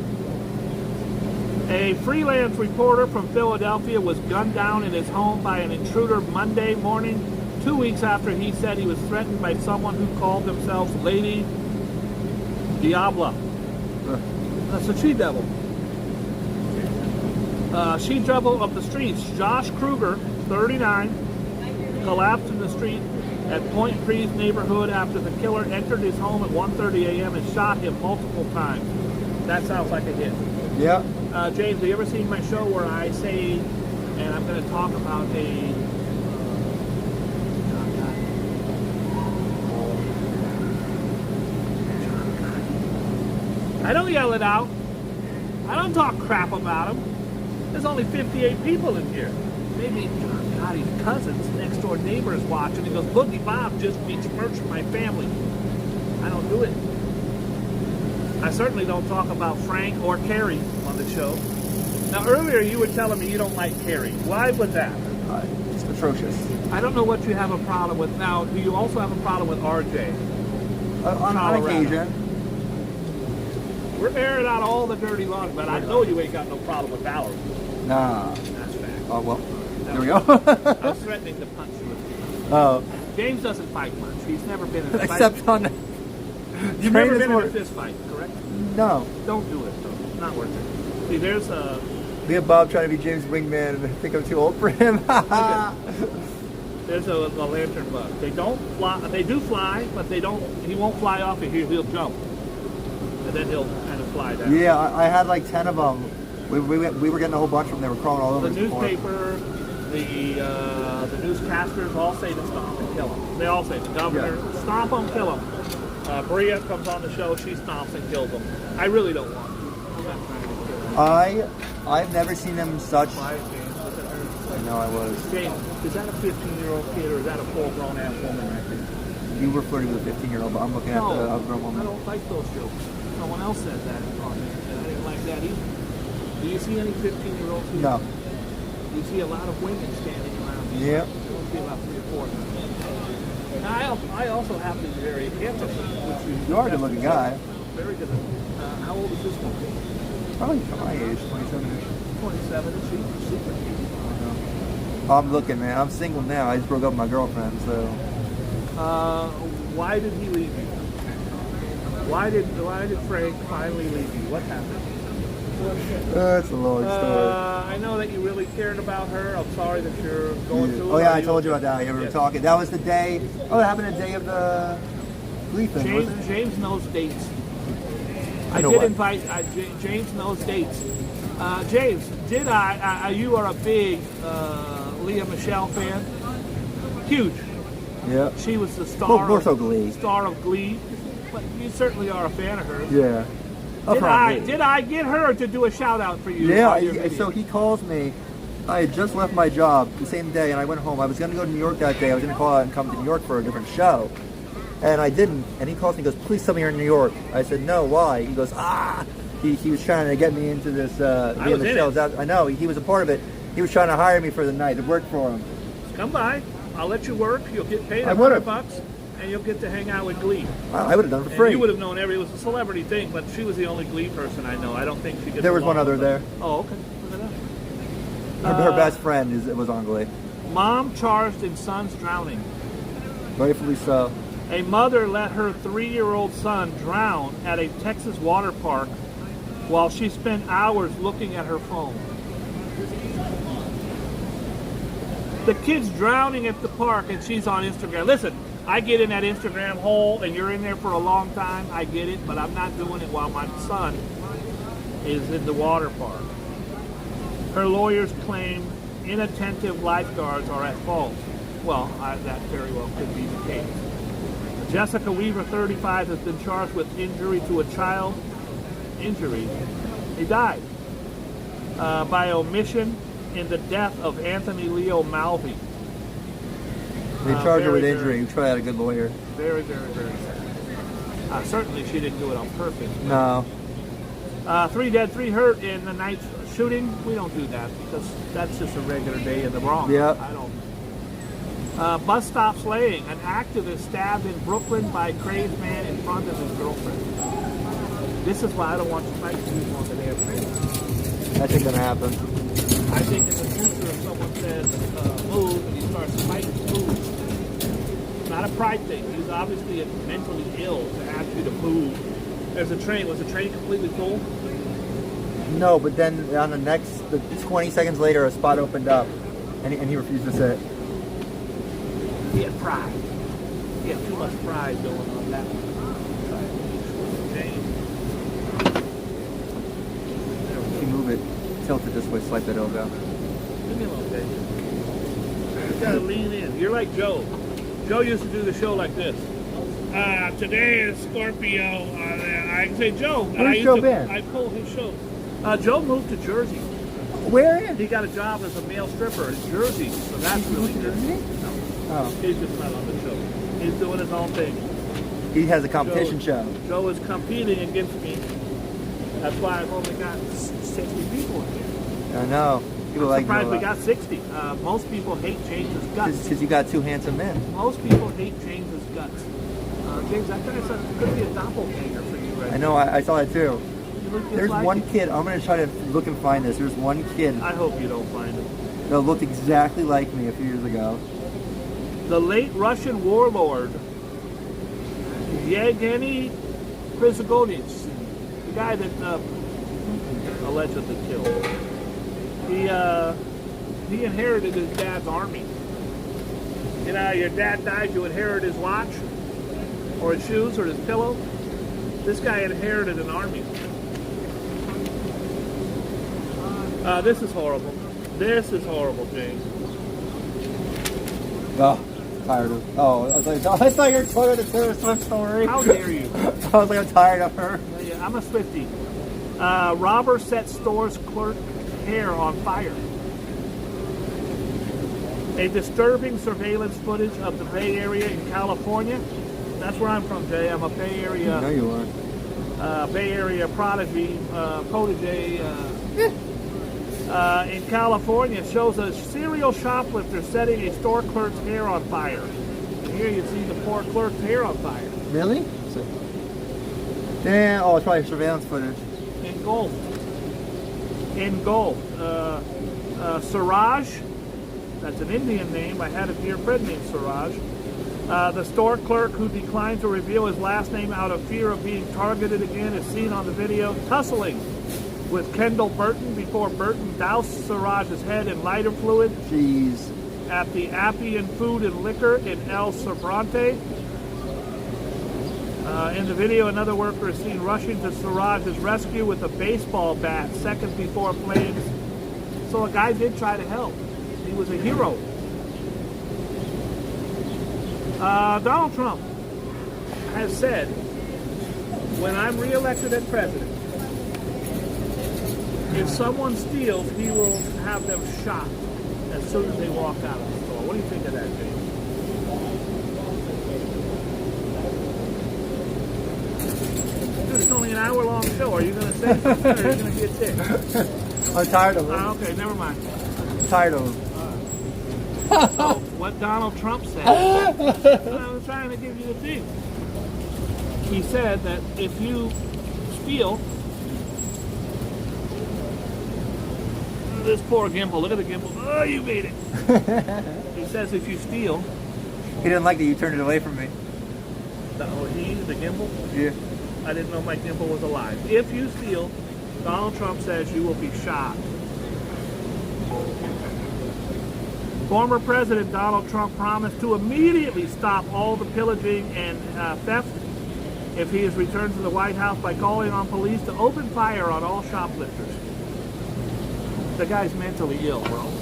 S1: A freelance reporter from Philadelphia was gunned down in his home by an intruder Monday morning, 2 weeks after he said he was threatened by someone who called themselves Lady Diabla. That's a she-devil. She-devil of the streets, Josh Kruger, 39, collapsed in the street at Point Breeze neighborhood after the killer entered his home at 1:30 a.m. and shot him multiple times. That sounds like a hit.
S3: Yeah.
S1: James, have you ever seen my show where I say, and I'm going to talk about I don't yell it out. I don't talk crap about him. There's only 58 people in here. Maybe John Gotti's cousin's next door neighbor is watching. He goes, Boogie Bob just besmirched my family. I don't do it. I certainly don't talk about Frank or Carrie on the show. Now, earlier you were telling me you don't like Carrie. Why was that?
S3: Just atrocious.
S1: I don't know what you have a problem with. Now, do you also have a problem with RJ?
S3: On occasion.
S1: We're airing out all the dirty laundry, but I know you ain't got no problem with Valerie.
S3: Nah.
S1: That's fact.
S3: Oh, well. There we go.
S1: I was threatening to punch you.
S3: Oh.
S1: James doesn't fight much. He's never been in a fight.
S3: Except on...
S1: You've never been in a fist fight, correct?
S3: No.
S1: Don't do it, though. It's not worth it. See, there's a...
S3: Me and Bob trying to be James' wingman, and I think I'm too old for him.
S1: There's a lantern bug. They don't fly. They do fly, but they don't. He won't fly off it. He'll jump, and then he'll kind of fly down.
S3: Yeah, I had like 10 of them. We were getting a whole bunch of them. They were crawling all over
S1: The newspaper, the newscasters all say to stomp and kill him. They all say the governor, stomp him, kill him. Bria comes on the show. She stomps and kills him. I really don't want to. I'm not trying to kill him.
S3: I've never seen them such.
S1: Quiet, James. Look at her.
S3: I know I was.
S1: James, is that a 15-year-old kid or is that a full-grown ass woman right there?
S3: You were flirting with a 15-year-old, but I'm looking at the grown
S1: I
S3: woman.
S1: don't like those jokes. Someone else said that on there, and I didn't like that either. Do you see any 15-year-olds?
S3: No.
S1: You see a lot of women standing around.
S3: Yeah.
S1: You don't see about 3 or 4. Now, I also happen to be very handsome, which
S3: You are a good-looking guy.
S1: Very good. How old is this one?
S3: Probably my age, 27-ish.
S1: 27. Is she super cute?
S3: I'm looking, man. I'm single now. I just broke up with my girlfriend, so.
S1: Why did he leave you? Why did Frank finally leave you? What happened?
S3: That's a long story.
S1: I know that you really cared about her. I'm sorry that you're going through it.
S3: Oh yeah, I told you about that. Yeah, we were talking. That was the day. Oh, it happened the day of the Glee thing, wasn't it?
S1: James knows dates.
S3: I know what?
S1: Invite. James knows dates. James, you are a big Leah Michele fan. Huge.
S3: Yeah.
S1: She was the star.
S3: More so Glee.
S1: Star of Glee. But you certainly are a fan of hers.
S3: Yeah.
S1: Did I get her to do a shout out for you?
S3: Yeah, so he calls me. I had just left my job the same day and I went home. I was going to go to New York that day. I was going to call out and come to New York for a different show. And I didn't. And he calls me and goes, please tell me you're in New York. I said, no, why? He goes, He was trying to get me into this.
S1: I was in it.
S3: I know, he was a part of it. He was trying to hire me for the night. It worked for him.
S1: Come by. I'll let you work. You'll get paid
S3: I would've.
S1: $100. And you'll get to hang out with Glee.
S3: I would have done it for free.
S1: And you would have known it was a celebrity thing, but she was the only Glee person I know. I don't think she gets
S3: There was
S1: along
S3: one other
S1: with
S3: there.
S1: them. Oh, okay. Look at that.
S3: Her best friend was on Glee.
S1: Mom charged in son's drowning.
S3: Rightfully so.
S1: A mother let her 3-year-old son drown at a Texas water park while she spent hours looking at her phone. The kid's drowning at the park and she's on Instagram. Listen, I get in that Instagram hole and you're in there for a long time. I get it, but I'm not doing it while my son is in the water park. Her lawyers claim inattentive lifeguards are at fault. Well, that very well could be the case. Jessica Weaver, 35, has been charged with injury to a child. Injury? He died by omission in the death of Anthony Leo Malvey.
S3: They charged her with injury. You try out a good lawyer.
S1: Very, very, very sad. Certainly she didn't do it on purpose.
S3: No.
S1: 3 dead, 3 hurt in the night shooting. We don't do that because that's just a regular day in the Bronx.
S3: Yeah.
S1: I don't. Bus stop slaying. An activist stabbed in Brooklyn by crazed man in front of his girlfriend. This is why I don't want to fight people on the damn train.
S3: That ain't gonna happen.
S1: I think in the future, if someone says move and he starts fighting, move. Not a pride thing. He's obviously mentally ill to ask you to move. There's a train. Was the train completely full?
S3: No, but then on the next, 20 seconds later, a spot opened up, and he refused to sit.
S1: He had pride. He had too much pride going on that one.
S3: If you move it, tilt it this way, swipe that over.
S1: Give me a little bit. You gotta lean in. You're like Joe. Joe used to do the show like this. Today is Scorpio. I can say Joe.
S3: Where's Joe been?
S1: I pull his show. Joe moved to Jersey.
S3: Where?
S1: He got a job as a male stripper in Jersey, so that's really good. No.
S3: Oh.
S1: He's just not on the show. He's doing his own thing.
S3: He has a competition show.
S1: Joe is competing against me. That's why I've only got 60 people in here.
S3: I know. People
S1: I'm
S3: like
S1: surprised we got 60. Most people hate James's guts.
S3: Because you got 2 handsome men.
S1: Most people hate James's guts. James, that guy could be a doppelganger for you, right?
S3: I know. I saw it too.
S1: You look just
S3: There's
S1: like
S3: one
S1: him.
S3: kid. I'm gonna try to look and find this. There's one kid
S1: I hope you don't find him.
S3: that looked exactly like me a few years ago.
S1: The late Russian warlord Yevgeny Prigozhin, the guy that allegedly killed. He inherited his dad's army. You know, your dad died, you inherit his watch, or his shoes, or his pillow. This guy inherited an army. This is horrible. This is horrible, James.
S3: Oh, tired of. Oh, I thought you were talking about the Taylor Swift story.
S1: How dare you?
S3: I was like, I'm tired of her.
S1: Yeah, I'm a Swiftie. Robber set store's clerk hair on fire. A disturbing surveillance footage of the Bay Area in California. That's where I'm from, Jay. I'm a Bay Area.
S3: I know you are.
S1: Bay Area prodigy, protege. In California, shows a serial shoplifter setting a store clerk's hair on fire. And here you see the poor clerk's hair on fire.
S3: Really? Damn. Oh, it's probably surveillance footage.
S1: Engulfed. Suraj. That's an Indian name. I had a dear friend named Suraj. The store clerk, who declined to reveal his last name out of fear of being targeted again, is seen on the video tussling with Kendall Burton before Burton doused Suraj's head in lighter fluid.
S3: Jeez.
S1: At the Appian Food and Liquor in El Sobrante. In the video, another worker is seen rushing to Suraj's rescue with a baseball bat seconds before flames. So a guy did try to help. He was a hero. Donald Trump has said, when I'm reelected as president, if someone steals, he will have them shot as soon as they walk out of the store. What do you think of that, James? Dude, it's only an hour-long show. Are you going to say something, or are you going to get sick?
S3: I'm tired of it.
S1: Okay, never mind.
S3: I'm tired of it.
S1: So, what Donald Trump said, I was trying to give you the thing. He said that if you steal, this poor gimbal, look at the gimbal. Oh, you made it. He says if you steal.
S3: He didn't like that you turned it away from me.
S1: The gimbal?
S3: Yeah.
S1: I didn't know my gimbal was alive. If you steal, Donald Trump says you will be shot. Former President Donald Trump promised to immediately stop all the pillaging and theft if he is returned to the White House by calling on police to open fire on all shoplifters. The guy's mentally ill, bro.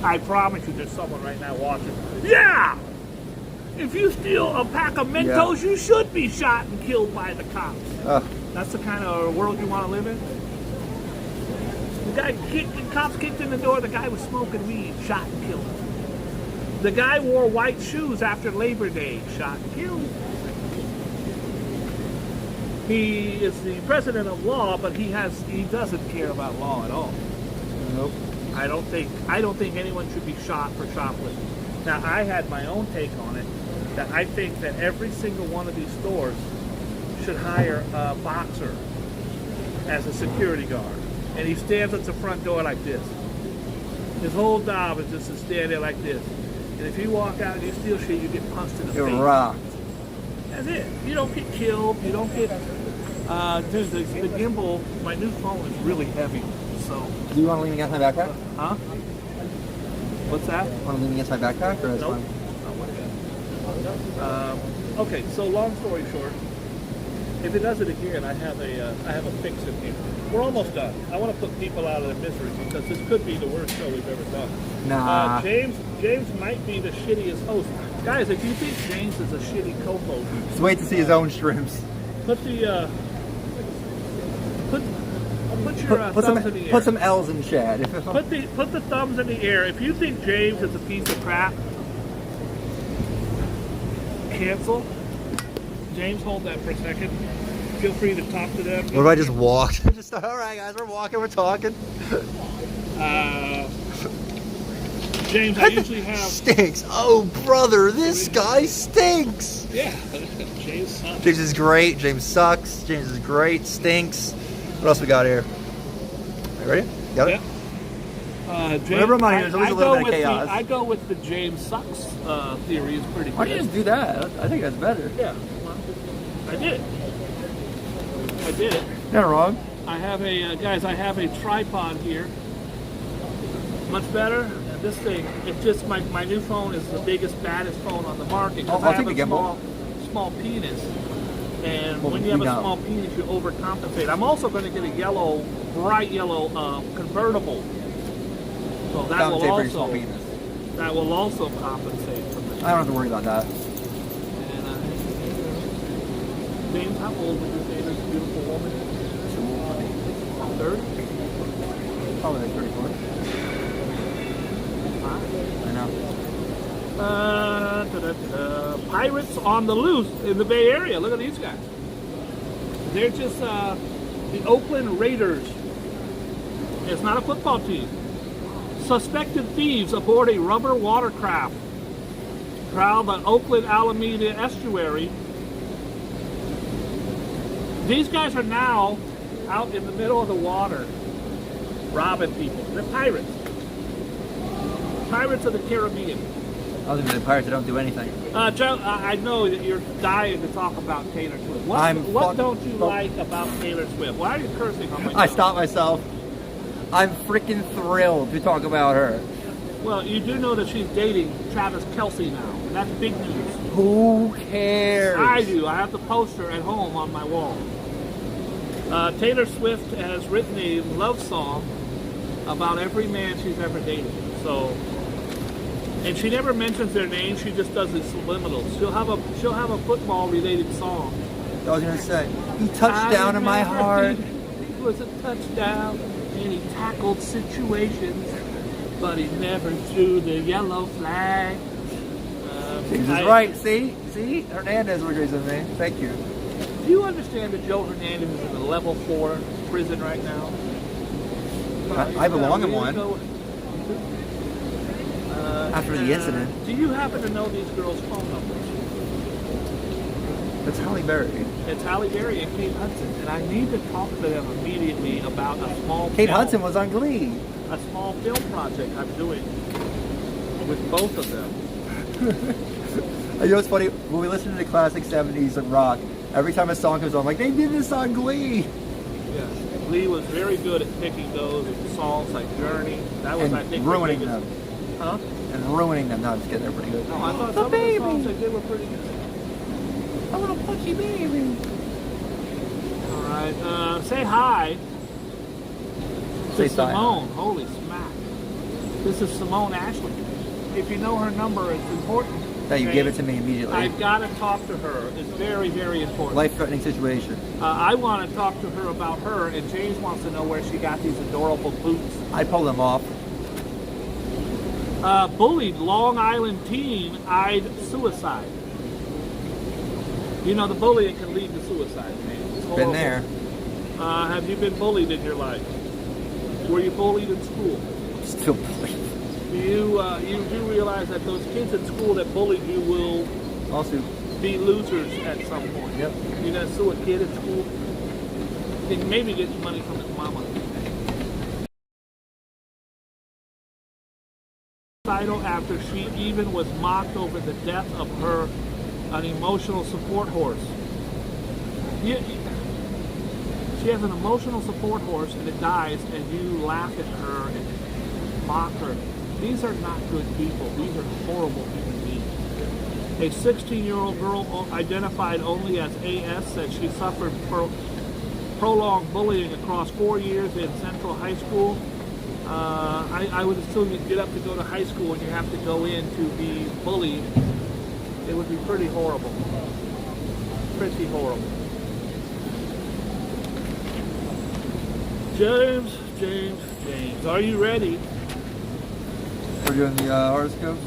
S1: I promise you there's someone right now watching. Yeah! If you steal a pack of Mentos, you should be shot and killed by the cops. That's the kind of world you want to live in? The cops kicked in the door, the guy was smoking weed, shot and killed. The guy wore white shoes after Labor Day, shot and killed. He is the president of law, but he doesn't care about law at all.
S3: Nope.
S1: I don't think anyone should be shot for shoplifting. Now, I had my own take on it, that I think that every single one of these stores should hire a boxer as a security guard. And he stands at the front door like this. His whole job is just to stand there like this. And if you walk out and you steal shit, you get punched in the
S3: You're
S1: face.
S3: rocked.
S1: That's it. You don't get killed. You don't get... dude, the gimbal, my new phone is really heavy, so...
S3: Do you want to lean against my backpack?
S1: Huh? What's that?
S3: Want to lean against my backpack, or is
S1: Nope.
S3: fine?
S1: Okay, so long story short, if it does it again, I have a fix in here. We're almost done. I want to put people out of their misery because this could be the worst show we've ever done.
S3: Nah.
S1: James might be the shittiest host. Guys, if you think James is a shitty co-host,
S3: Just wait to see his own shrimps.
S1: put the put your thumbs in the air.
S3: Put some L's in chat.
S1: Put the thumbs in the air. If you think James is a piece of crap, cancel. James, hold that for a second. Feel free to talk to them.
S3: What if I just walked? Just all right, guys. We're walking. We're talking.
S1: James, I usually have.
S3: Stinks. Oh, brother, this guy stinks.
S1: Yeah, James sucks.
S3: James is great. James sucks. James is great. Stinks. What else we got here? You ready? Got it?
S1: James,
S3: Whenever I'm on here, there's always a little bit of chaos.
S1: I go with the James sucks theory. Is pretty good.
S3: Why don't you just do that? I think that's better.
S1: Yeah, well, I did it.
S3: Not wrong.
S1: I have a guys. I have a tripod here. Much better. And this thing, it's just my new phone is the biggest, baddest phone on the market. 'Cause
S3: I'll
S1: I have
S3: take a gimbal.
S1: small penis. And
S3: Well,
S1: when you have
S3: you
S1: a
S3: know.
S1: small penis, you overcompensate. I'm also going to get a bright yellow convertible. So that
S3: Compensate for your
S1: will
S3: small
S1: also
S3: penis.
S1: that will also compensate for the.
S3: I don't have to worry about that.
S1: And, James, how old would you say this beautiful woman is? 30?
S3: Probably like 34. I know.
S1: Pirates on the loose in the Bay Area. Look at these guys. They're just the Oakland Raiders. It's not a football team. Suspected thieves aboard a rubber watercraft prowl the Oakland Alameda estuary. These guys are now out in the middle of the water robbing people. They're pirates. Pirates of the Caribbean.
S3: I was going to say pirates that don't do anything.
S1: Joe, I know that you're dying to talk about Taylor Swift. What don't you like about Taylor Swift? Why are you cursing on my show?
S3: I stopped myself. I'm freaking thrilled to talk about her.
S1: Well, you do know that she's dating Travis Kelce now. And that's big news.
S3: Who cares?
S1: I do. I have the poster at home on my wall. Taylor Swift has written a love song about every man she's ever dated. So, and she never mentions their name. She just does the subliminals. She'll have a football related song.
S3: I was gonna say, he touched down in my heart.
S1: It was a touchdown, and he tackled situations, but he never threw the yellow flag.
S3: He's right. See, Hernandez agrees with me. Thank you.
S1: Do you understand that Joe Hernandez is in a level 4 prison right now?
S3: I belong in one. After the incident.
S1: Do you happen to know these girls' phone numbers?
S3: It's Halle Berry.
S1: It's Halle Berry and Kate Hudson, and I need to talk to them immediately about a small
S3: Kate
S1: film,
S3: Hudson was on Glee.
S1: a small film project I'm doing with both of them.
S3: You know what's funny? When we listen to the classic 70s and rock, every time a song comes on, I'm like, they did this on Glee.
S1: Yes, Lee was very good at picking those songs like Journey. That was,
S3: And
S1: I think,
S3: ruining
S1: the
S3: them.
S1: Huh?
S3: And ruining them. No, I'm just kidding. They're pretty good.
S1: No, I thought some of the songs they did were pretty good.
S3: A little pushy baby.
S1: All right. Say hi
S3: Say
S1: to
S3: hi.
S1: Simone. Holy smack. This is Simone Ashley. If you know her number, it's important.
S3: That you
S1: Okay?
S3: give it to me immediately.
S1: I've got to talk to her. It's very, very important.
S3: Life-threatening situation.
S1: I want to talk to her about her, and James wants to know where she got these adorable boots.
S3: I pull them off.
S1: Bullied Long Island teen eyed suicide. You know, the bullying can lead to suicide, man. It's
S3: Been
S1: horrible.
S3: there.
S1: Have you been bullied in your life? Were you bullied in school?
S3: Still.
S1: You do realize that those kids in school that bullied you will
S3: Also.
S1: be losers at some point.
S3: Yep.
S1: You're gonna sue a kid at school. They can maybe get money from his mama. After she even was mocked over the death of an emotional support horse. She has an emotional support horse and it dies, and you laugh at her and mock her. These are not good people. These are horrible human beings. A 16-year-old girl identified only as AS said she suffered prolonged bullying across 4 years in Central High School. I would assume you'd get up to go to high school and you have to go in to be bullied. It would be pretty horrible. Pretty horrible. James, are you ready?
S3: We're doing the horoscopes.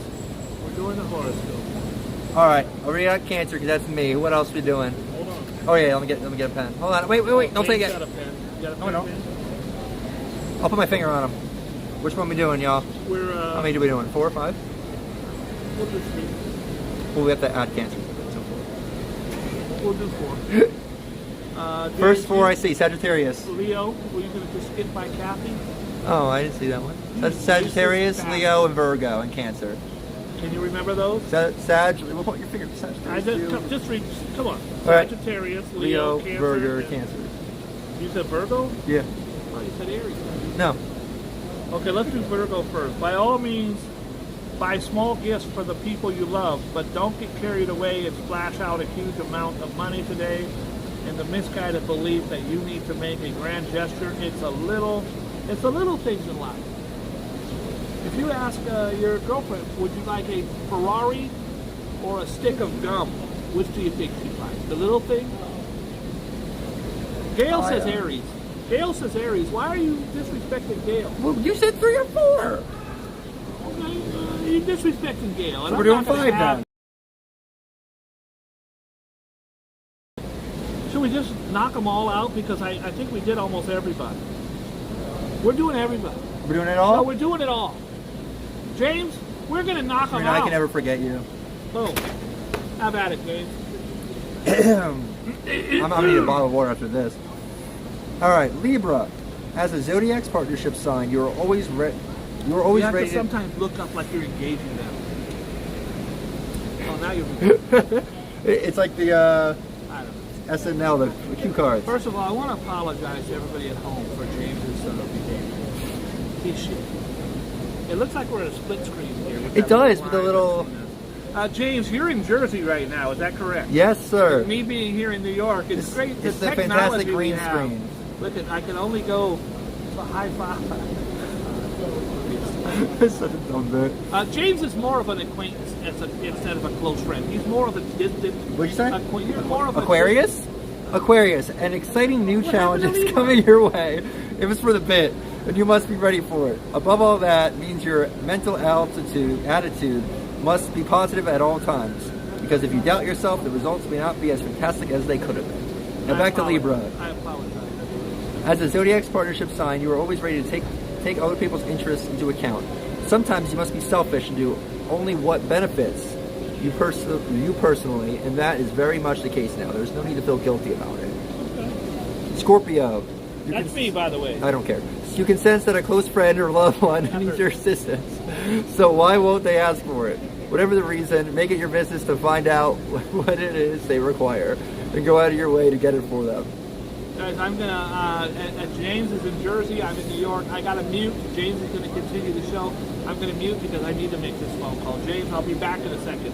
S1: We're doing the horoscope.
S3: All right. Already got Cancer because that's me. What else are we doing?
S1: Hold on.
S3: Oh yeah. Let me get a pen. Hold on. Wait. Don't take
S1: James
S3: it.
S1: got a pen. You got a
S3: No,
S1: pen?
S3: no.
S1: James?
S3: I'll put my finger on them. Which one we doing, y'all?
S1: We're
S3: How many do we doing? 4 or 5?
S1: we'll do 3.
S3: Well, we have to add Cancer.
S1: We'll do 4.
S3: First
S1: James,
S3: 4 I see. Sagittarius.
S1: Leo, were you going to just skip by Kathy?
S3: Oh, I didn't see that one. That's
S1: You
S3: Sagittarius,
S1: said
S3: Leo, and Virgo, and Cancer.
S1: Can you remember those?
S3: Sag. We'll put your finger.
S1: I
S3: Sagittarius.
S1: just read. Come on.
S3: All right.
S1: Sagittarius,
S3: Leo,
S1: Cancer,
S3: Virgo,
S1: and-
S3: Cancer.
S1: You said Virgo?
S3: Yeah.
S1: Oh, you said Aries.
S3: No.
S1: Okay, let's do Virgo first. By all means, buy small gifts for the people you love, but don't get carried away and splash out a huge amount of money today in the misguided belief that you need to make a grand gesture. It's the little things in life. If you ask your girlfriend, would you like a Ferrari or a stick of gum? Which do you think she'd like? The little thing? Gail says
S3: yeah.
S1: Aries. Gail says Aries. Why are you disrespecting Gail?
S3: Well, you said 3 or 4.
S1: Okay, you're disrespecting Gail.
S3: So we're doing 5 now.
S1: Should we just knock them all out? Because I think we did almost everybody. We're doing everybody.
S3: We're doing it all?
S1: No, we're doing it all. James, we're going to knock them
S3: I
S1: out.
S3: can never forget you.
S1: Boom. Have at it, James.
S3: I'm gonna need a bottle of water after this. All right, Libra. As a zodiac's partnership sign, you are always ready. You are always
S1: You have
S3: ready.
S1: to sometimes look up like you're engaging them. Oh, now you're...
S3: It's like the
S1: I don't know.
S3: SNL, the cue cards.
S1: First of all, I want to apologize to everybody at home for James's behavior. He's shit. It looks like we're at a split screen here. with
S3: It
S1: that
S3: does, with the
S1: line
S3: little-
S1: between us. James, you're in Jersey right now. Is that correct?
S3: Yes, sir.
S1: Me being here in New York, it's
S3: It's-
S1: great.
S3: it's
S1: the
S3: a
S1: technology
S3: fantastic
S1: we
S3: green
S1: have.
S3: screen.
S1: Look at, I can only go to high five.
S3: It's such a dumb bit.
S1: James is more of an acquaintance instead of a close friend. He's more of a distant.
S3: What'd you say?
S1: You're more of a
S3: Aquarius? Aquarius, an exciting new challenge
S1: happened to
S3: is
S1: Libra?
S3: coming your way. It was for the bit, and you must be ready for it. Above all that means your mental attitude must be positive at all times. Because if you doubt yourself, the results may not be as fantastic as they could have been. Now back to Libra.
S1: I apologize.
S3: As a zodiac's partnership sign, you are always ready to take other people's interests into account. Sometimes you must be selfish and do only what benefits you personally, and that is very much the case now. There's no need to feel guilty about it.
S1: Okay.
S3: Scorpio.
S1: That's me, by the way.
S3: I don't care. You can sense that a close friend or loved one needs your assistance. So why won't they ask for it? Whatever the reason, make it your business to find out what it is they require and go out of your way to get it for them.
S1: Guys, I'm gonna, James is in Jersey, I'm in New York. I gotta mute. James is gonna continue the show. I'm gonna mute because I need to make this phone call. James, I'll be back in a second.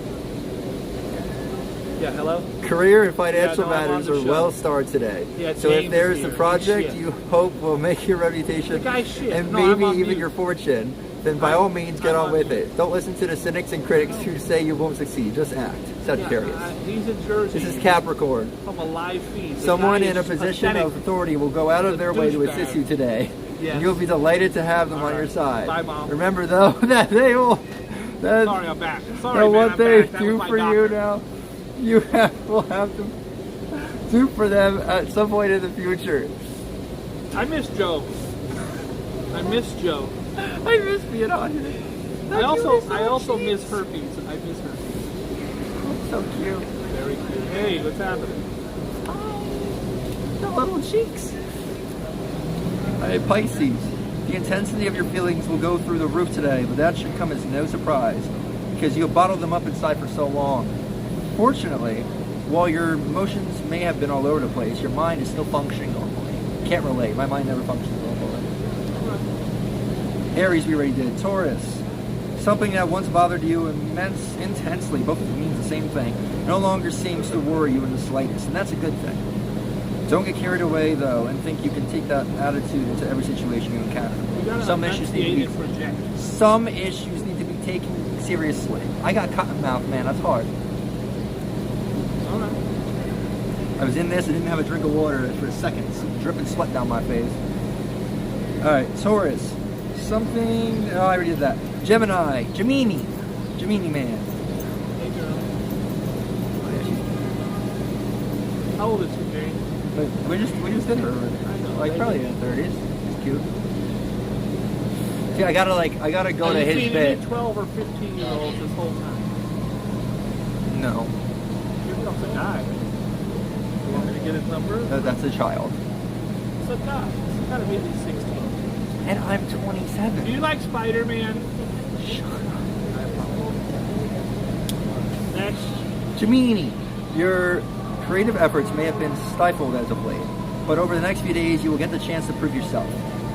S1: Yeah, hello?
S3: Career and financial
S1: Yeah, no, I'm on
S3: matters
S1: the
S3: are
S1: show.
S3: well starred today.
S1: Yeah,
S3: so if
S1: James
S3: there's
S1: is
S3: a
S1: here.
S3: project
S1: He's
S3: you hope will make your reputation
S1: The guy's shit.
S3: and
S1: No, I'm
S3: maybe
S1: on
S3: even
S1: mute.
S3: your fortune, then by
S1: I'm-
S3: all means get
S1: I'm
S3: on
S1: on
S3: with
S1: mute.
S3: it. Don't listen to the cynics and critics who say you won't succeed. Just act. Sagittarius.
S1: Yeah, he's in Jersey.
S3: This is Capricorn.
S1: From a live feed. The
S3: Someone
S1: guy
S3: in a
S1: is
S3: position
S1: pathetic.
S3: of authority will go out of
S1: He's a
S3: their way to
S1: douchebag.
S3: assist you today.
S1: Yes.
S3: And you'll be delighted to have them
S1: All
S3: on your
S1: right.
S3: side.
S1: Bye, Mom.
S3: Remember though that they will. That,
S1: Sorry, I'm back. Sorry,
S3: that
S1: man,
S3: what
S1: I'm
S3: they
S1: back. That
S3: do
S1: was my
S3: for
S1: doctor.
S3: you now, will have to do for them at some point in the future.
S1: I miss Joe. I miss Joe.
S3: I miss being on here.
S1: I also miss herpes. I miss herpes.
S3: So cute.
S1: Very cute. Hey, what's happening?
S3: The little cheeks. Pisces. The intensity of your feelings will go through the roof today, but that should come as no surprise because you have bottled them up inside for so long. Fortunately, while your emotions may have been all over the place, your mind is still functioning normally. Can't relate. My mind never functions normally. Aries, we already did. Taurus. Something that once bothered you intensely, both of them mean the same thing, no longer seems to worry you in the slightest, and that's a good thing. Don't get carried away, though, and think you can take that attitude into every situation you encounter. Some issues need to be taken seriously. I got cotton mouth, man. That's hard.
S1: All right.
S3: I was in this, I didn't have a drink of water for a second, dripping sweat down my face. All right, Taurus. Something. Oh, I already did that. Gemini. Gemini man.
S1: Hey, girl. How old is she, Jane?
S3: We just did her already.
S1: I know.
S3: Like probably in the 30s. It's cute. See, I gotta go to
S1: Have you
S3: his
S1: seen
S3: bed.
S1: any 12 or 15-year-olds this whole time?
S3: No,
S1: Here comes a guy. You want me to get his number?
S3: that's a child.
S1: It's a guy. He's got to be at least 16.
S3: And I'm
S1: Do
S3: 27.
S1: you like Spider-Man?
S3: Shut up.
S1: Next.
S3: Gemini, your creative efforts may have been stifled as of late, but over the next few days you will get the chance to prove yourself.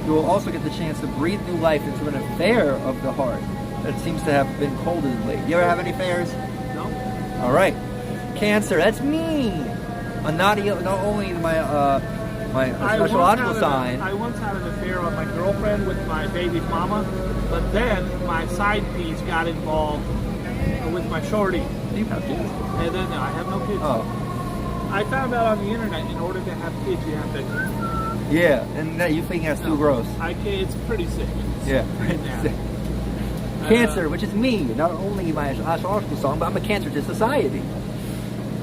S3: You will also get the chance to breathe new life into an affair of the heart that seems to have been cold of late. You ever have any affairs?
S1: No?
S3: All right. Cancer, that's me. Not only my astrological sign.
S1: I once had an affair on my girlfriend with my baby's mama, but then my side piece got involved with my shorty.
S3: You have kids.
S1: And then I have no kids.
S3: Oh.
S1: I found out on the internet in order to have kids you have to.
S3: Yeah, and that you think that's too gross.
S1: I can't, it's pretty sick. It's
S3: Yeah.
S1: pretty nasty.
S3: Cancer, which is me, not only my astrological sign, but I'm a cancer to society.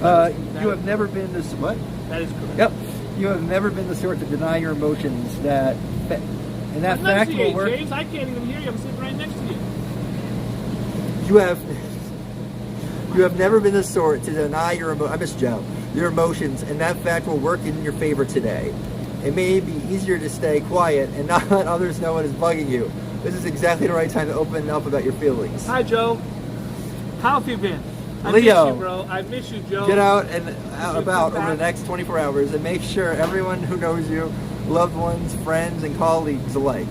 S3: You have never been this. What?
S1: That is correct.
S3: Yep. You have never been the sort to deny your emotions and that fact will work.
S1: James, I can't even hear you. I'm sitting right next to you.
S3: You have never been the sort to deny your I miss Joe. Your emotions, and that fact will work in your favor today. It may be easier to stay quiet and not let others know what is bugging you. This is exactly the right time to open up about your feelings.
S1: Hi, Joe. How have you been? I
S3: Leo.
S1: miss you, bro. I miss you, Joe.
S3: Get out and about
S1: come
S3: over the
S1: back?
S3: next 24 hours and make sure everyone who knows you, loved ones, friends, and colleagues alike,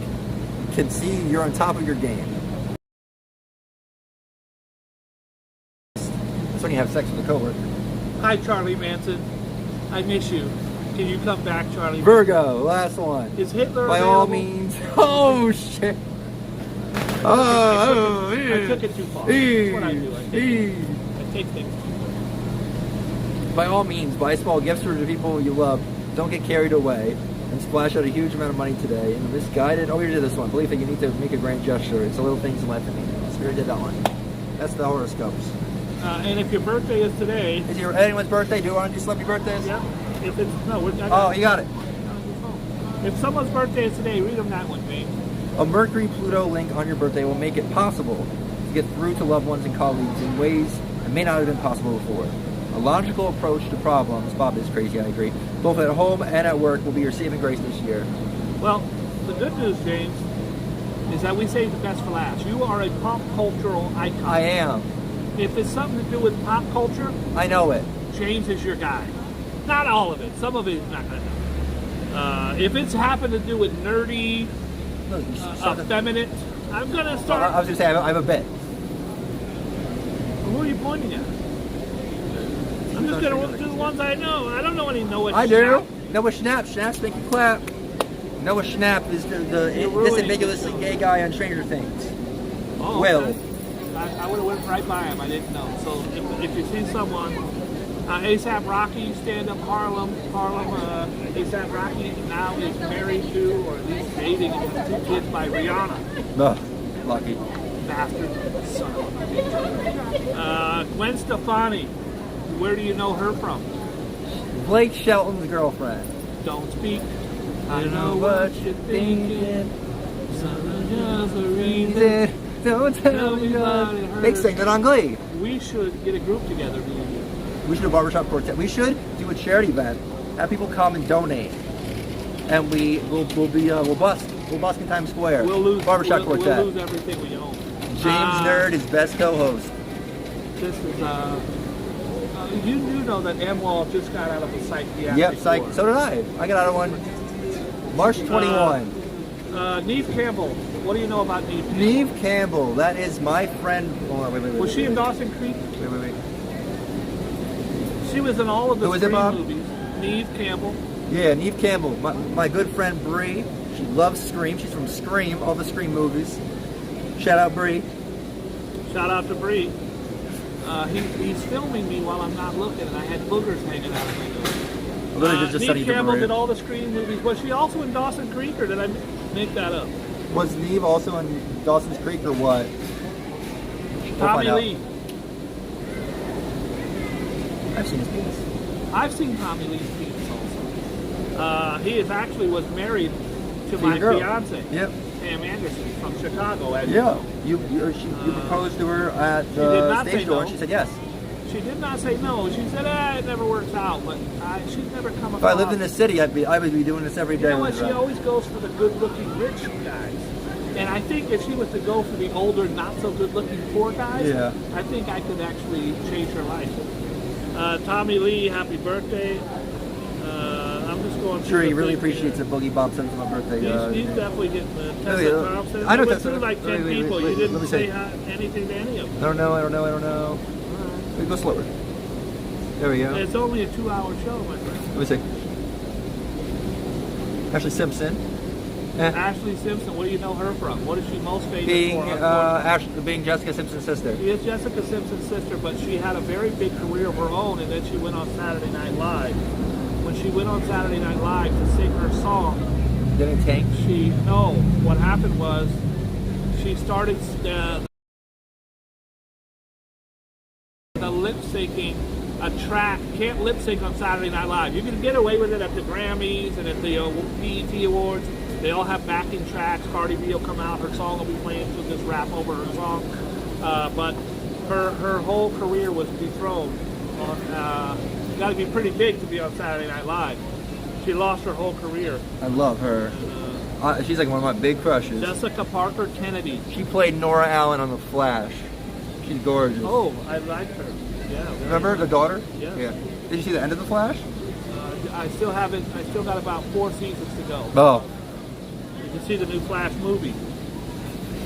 S3: can see you're on top of your game. That's when you have sex with a coworker.
S1: Hi, Charlie Manson. I miss you. Can you come back, Charlie?
S3: Virgo, last one.
S1: Is Hitler
S3: By
S1: available?
S3: all means. Oh shit.
S1: I took it too far. That's what I do. I take things.
S3: By all means, buy small gifts for the people you love. Don't get carried away and splash out a huge amount of money today. And misguided. Oh, we did this one. Believe that you need to make a grand gesture. It's the little things in life that mean. So we already did that one. That's the horoscopes.
S1: And if your birthday is today,
S3: Is your anyone's birthday? Do you want to do celebrity birthdays?
S1: yeah. If it's no,
S3: Oh, you got it.
S1: If someone's birthday is today, read them that one, James.
S3: A Mercury-Pluto link on your birthday will make it possible to get through to loved ones and colleagues in ways that may not have been possible before. A logical approach to problems, Bob is crazy, I agree, both at home and at work will be your saving grace this year.
S1: Well, the good news, James, is that we save the best for last. You are a pop cultural icon.
S3: I am.
S1: If it's something to do with pop culture,
S3: I know it.
S1: James is your guy. Not all of it. Some of it is not going to happen. If it's happened to do with nerdy, effeminate, I'm gonna start.
S3: I was gonna say I have a bet.
S1: Who are you pointing at? I'm just gonna do the ones I know. I don't know any Noah.
S3: I
S1: Schnapp.
S3: do. Noah Schnapp. Schnapp's make you clap. Noah Schnapp is the disambiguously gay guy on Stranger Things.
S1: Oh,
S3: Will.
S1: okay. I would have went right by him. I didn't know. So if you see someone, ASAP Rocky, stand-up Harlem, ASAP Rocky now is married to, or at least dating, and has 2 kids by Rihanna.
S3: Ugh, lucky.
S1: Bastard. Son of a bitch. Gwen Stefani. Where do you know her from?
S3: Blake Shelton's girlfriend.
S1: Don't speak. I know what you're thinking. Just a reason.
S3: Don't tell me about it. Big segment on Glee.
S1: We should get a group together.
S3: We should do a barbershop quartet. We should do a charity event. Have people come and donate, and we'll bust in Times Square.
S1: We'll lose
S3: barbershop quartet.
S1: We'll lose everything we own.
S3: James Nerd is best co-host.
S1: This is you do know that M-Wall just got out of a psychiatric.
S3: Yep, psych.
S1: ward.
S3: So did I. I got out of one. March 21.
S1: Neve Campbell. What do you know about Neve Campbell?
S3: Neve Campbell. That is my friend. Hold on, wait.
S1: Was she in Dawson Creek?
S3: Wait.
S1: She was in all of the
S3: Who was it,
S1: Scream
S3: Bob?
S1: movies. Neve Campbell.
S3: Yeah, Neve Campbell. My good friend Bree. She loves Scream. She's from Scream, all the Scream movies. Shout out Bree.
S1: Shout out to Bree. He's filming me while I'm not looking, and I had boogers hanging out of my nose.
S3: Literally just
S1: Neve
S3: studying
S1: Campbell
S3: Maria.
S1: did all the Scream movies. Was she also in Dawson Creek, or did I make that up?
S3: Was Neve also in Dawson's Creek or what?
S1: Tommy Lee.
S3: I've seen his penis.
S1: I've seen Tommy Lee's penis also. He was married to my
S3: your girl.
S1: fiance,
S3: Yep.
S1: Pam Anderson from Chicago. As
S3: Yeah.
S1: you
S3: You proposed to her at
S1: did
S3: the
S1: not say
S3: stage door,
S1: no.
S3: and she said yes.
S1: know. She did not say no. She said, it never works out, but she's never come across.
S3: If I lived in the city, I would be doing this every day.
S1: You know what?
S3: with
S1: She
S3: her.
S1: always goes for the good-looking rich guys. And I think if she was to go for the older, not-so-good-looking poor guys,
S3: Yeah.
S1: I think I could actually change her life. Tommy Lee, happy birthday. I'm just going through
S3: Sure, he
S1: the
S3: really
S1: thing here.
S3: appreciates that Boogie Bob sent him a birthday.
S1: He's definitely getting the
S3: Oh,
S1: Tessa
S3: yeah.
S1: Thompson.
S3: I know
S1: You went
S3: Tessa.
S1: through like 10
S3: Wait,
S1: people.
S3: wait,
S1: You
S3: let
S1: didn't
S3: me
S1: say
S3: see.
S1: anything to any of them.
S3: I don't know. Go slower. There we go.
S1: It's only a 2-hour show, my friend.
S3: Let me see. Ashley Simpson.
S1: Ashley Simpson, what do you know her from? What is she most famous
S3: Being
S1: for?
S3: being Jessica Simpson's sister.
S1: She is Jessica Simpson's sister, but she had a very big career of her own, and then she went on Saturday Night Live. When she went on Saturday Night Live to sing her song,
S3: Didn't it tank?
S1: what happened was she started the lip syncing a track. Can't lip sync on Saturday Night Live. You can get away with it at the Grammys and at the BET Awards. They all have backing tracks. Cardi B will come out, her song will be playing, she'll just rap over her song. But her whole career was dethroned. You got to be pretty big to be on Saturday Night Live. She lost her whole career.
S3: I love her. She's like one of my big crushes.
S1: Jessica Parker Kennedy.
S3: She played Nora Allen on The Flash. She's gorgeous.
S1: Oh, I like her. Yeah.
S3: Remember the daughter?
S1: Yeah.
S3: Did you see the end of The Flash?
S1: I still haven't. I still got about 4 seasons to go.
S3: Oh.
S1: You can see the new Flash movie.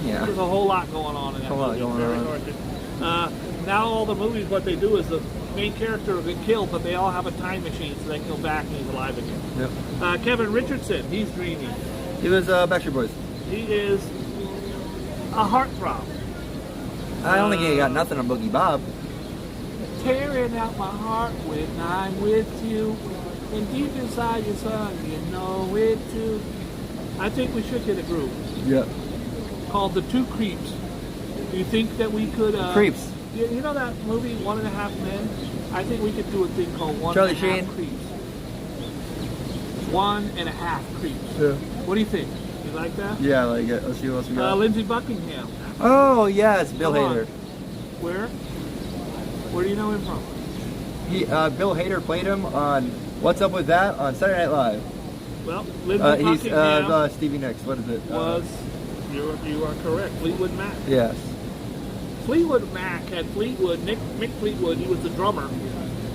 S3: Yeah.
S1: There's a whole lot going on in that
S3: A lot
S1: movie.
S3: going
S1: Very
S3: on.
S1: hard to- now all the movies, what they do is the main character will get killed, but they all have a time machine so they can go back and he's alive again.
S3: Yep.
S1: Kevin Richardson, he's dreamy.
S3: He was Backstreet Boys.
S1: He is a heartthrob.
S3: I don't think he got nothing on Boogie Bob.
S1: Tearing out my heart when I'm with you. And deep inside your son, you know it too. I think we should get a group
S3: Yep.
S1: called The Two Creeps. Do you think that we could...
S3: Creeps.
S1: You know that movie, 1.5 Men? I think we could do a thing called
S3: Charlie
S1: 1.5
S3: Sheen?
S1: Creeps. 1.5 Creeps.
S3: Yeah.
S1: What do you think? You like that?
S3: Yeah, like it. Let's see what else we got.
S1: Lindsey Buckingham.
S3: Oh yes, Bill
S1: Come on.
S3: Hader.
S1: Where? Where do you know him from?
S3: Bill Hader played him on What's Up With That on Saturday Night Live.
S1: Well, Lindsey
S3: He's
S1: Buckingham
S3: Stevie Nicks. What is it?
S1: was, you are correct, Fleetwood Mac.
S3: Yes.
S1: Fleetwood Mac had Fleetwood, Mick Fleetwood, he was the drummer.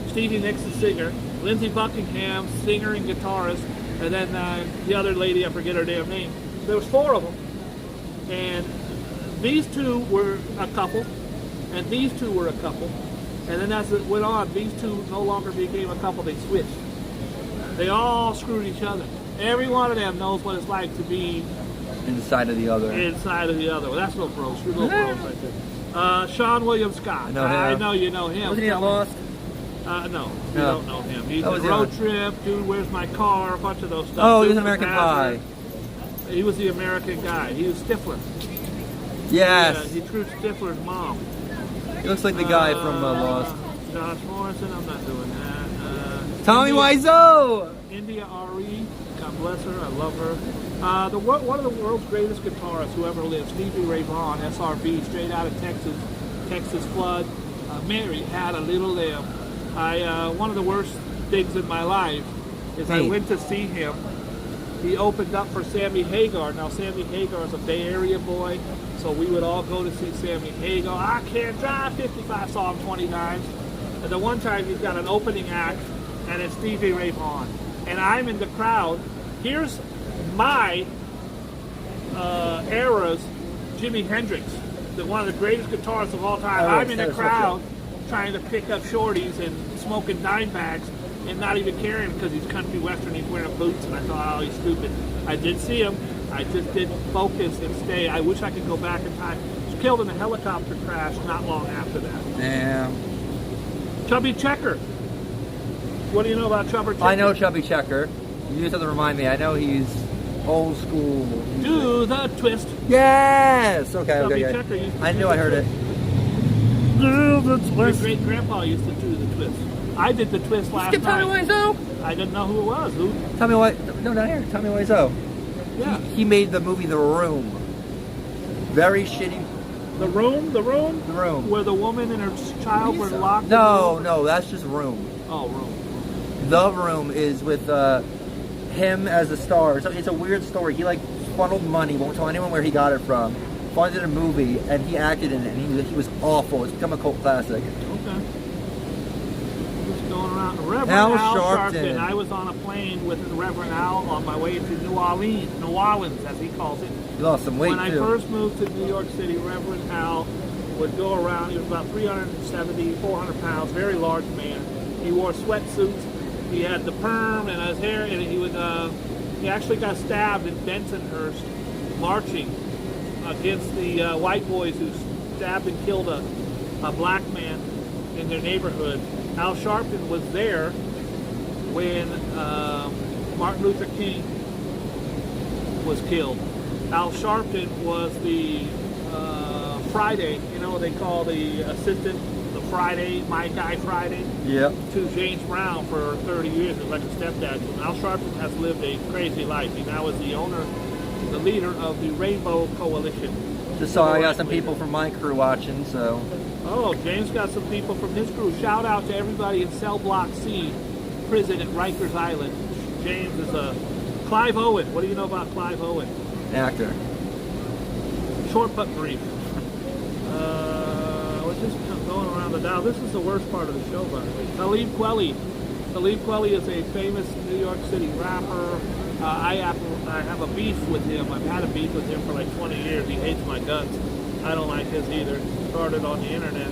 S1: Stevie Nicks, the singer. Lindsey Buckingham, singer and guitarist. And then the other lady, I forget her damn name. There was 4 of them. And these 2 were a couple, and these 2 were a couple. And then as it went on, these 2 no longer became a couple, they switched. They all screwed each other. Every one of them knows what it's like to be
S3: inside of the other.
S1: Inside of the other. Well, that's little bros. Little bros right there. Sean William Scott.
S3: I
S1: know you know him.
S3: Wasn't he at Lost?
S1: No, you don't know him. He's a road trip, Dude, Where's My Car, a bunch of those stuff.
S3: Oh, he was an American Pie.
S1: He was the American guy. He was Stifler.
S3: Yes.
S1: Yeah, he drew Stifler's mom.
S3: He looks like the guy from Lost.
S1: Josh Morrison, I'm not doing that.
S3: Tommy Wiseau!
S1: India R.E., God bless her, I love her. One of the world's greatest guitarists who ever lived, Stevie Ray Vaughan, SRV, straight out of Texas Flood. Mary had a little lamb. One of the worst things in my life is I went to see him. He opened up for Sammy Hagar. Now, Sammy Hagar is a Bay Area boy, so we would all go to see Sammy Hagar. I can't drive 55, saw him 20 times. And the one time he's got an opening act, and it's Stevie Ray Vaughan. And I'm in the crowd. Here's my era's Jimi Hendrix, one of the greatest guitarists of all time. I'm in the crowd trying to pick up shorties and smoking dime bags and not even caring because he's country western, he's wearing boots, and I thought, oh, he's stupid. I did see him. I just didn't focus and stay. I wish I could go back in time. He was killed in a helicopter crash not long after that.
S3: Damn.
S1: Chubby Checker. What do you know about Chubby Checker?
S3: I know Chubby Checker. You just have to remind me. I know he's old school.
S1: Do the twist.
S3: Yes! Okay,
S1: Chubby
S3: okay.
S1: Checker
S3: I knew I heard it.
S1: Do the twist. Your great grandpa used to do the twist. I did the twist last night.
S3: Tommy Wiseau?
S1: I didn't know who it was. Who?
S3: Tommy Wiseau. No, not here. Tommy Wiseau.
S1: Yeah.
S3: He made the movie The Room. Very shitty.
S1: The Room? The Room?
S3: The Room.
S1: Where the woman and her child were locked?
S3: No, that's just Room.
S1: Oh, Room.
S3: The Room is with him as the star. So it's a weird story. He like funneled money, won't tell anyone where he got it from. Funded a movie, and he acted in it, and he was awful. It's become a cult classic.
S1: Okay. Just going around. Reverend
S3: Al
S1: Al
S3: Sharpton.
S1: I was on a plane with Reverend Al on my way to New Orleans, as he calls it.
S3: He lost some weight,
S1: When I
S3: too.
S1: first moved to New York City, Reverend Al would go around. He was about 370, 400 pounds, very large man. He wore sweatsuits. He had the perm and his hair, and he actually got stabbed in Bensonhurst marching against the white boys who stabbed and killed a black man in their neighborhood. Al Sharpton was there when Martin Luther King was killed. Al Sharpton was the Friday, they call the assistant the Friday, my guy Friday, to James Brown for 30 years. He was like a stepdad. Al Sharpton has lived a crazy life. He now is the leader of the Rainbow Coalition.
S3: Just saw I got some people from my crew watching, so.
S1: Oh, James got some people from his crew. Shout out to everybody in Cell Block C, prison at Rikers Island. James is Clive Owen. What do you know about Clive Owen?
S3: Actor.
S1: Short but brief. We're just going around the dial. This is the worst part of the show, by the way. Talib Kweli. Talib Kweli is a famous New York City rapper. I have a beef with him. I've had a beef with him for like 20 years. He hates my guts. I don't like his either. Started on the internet.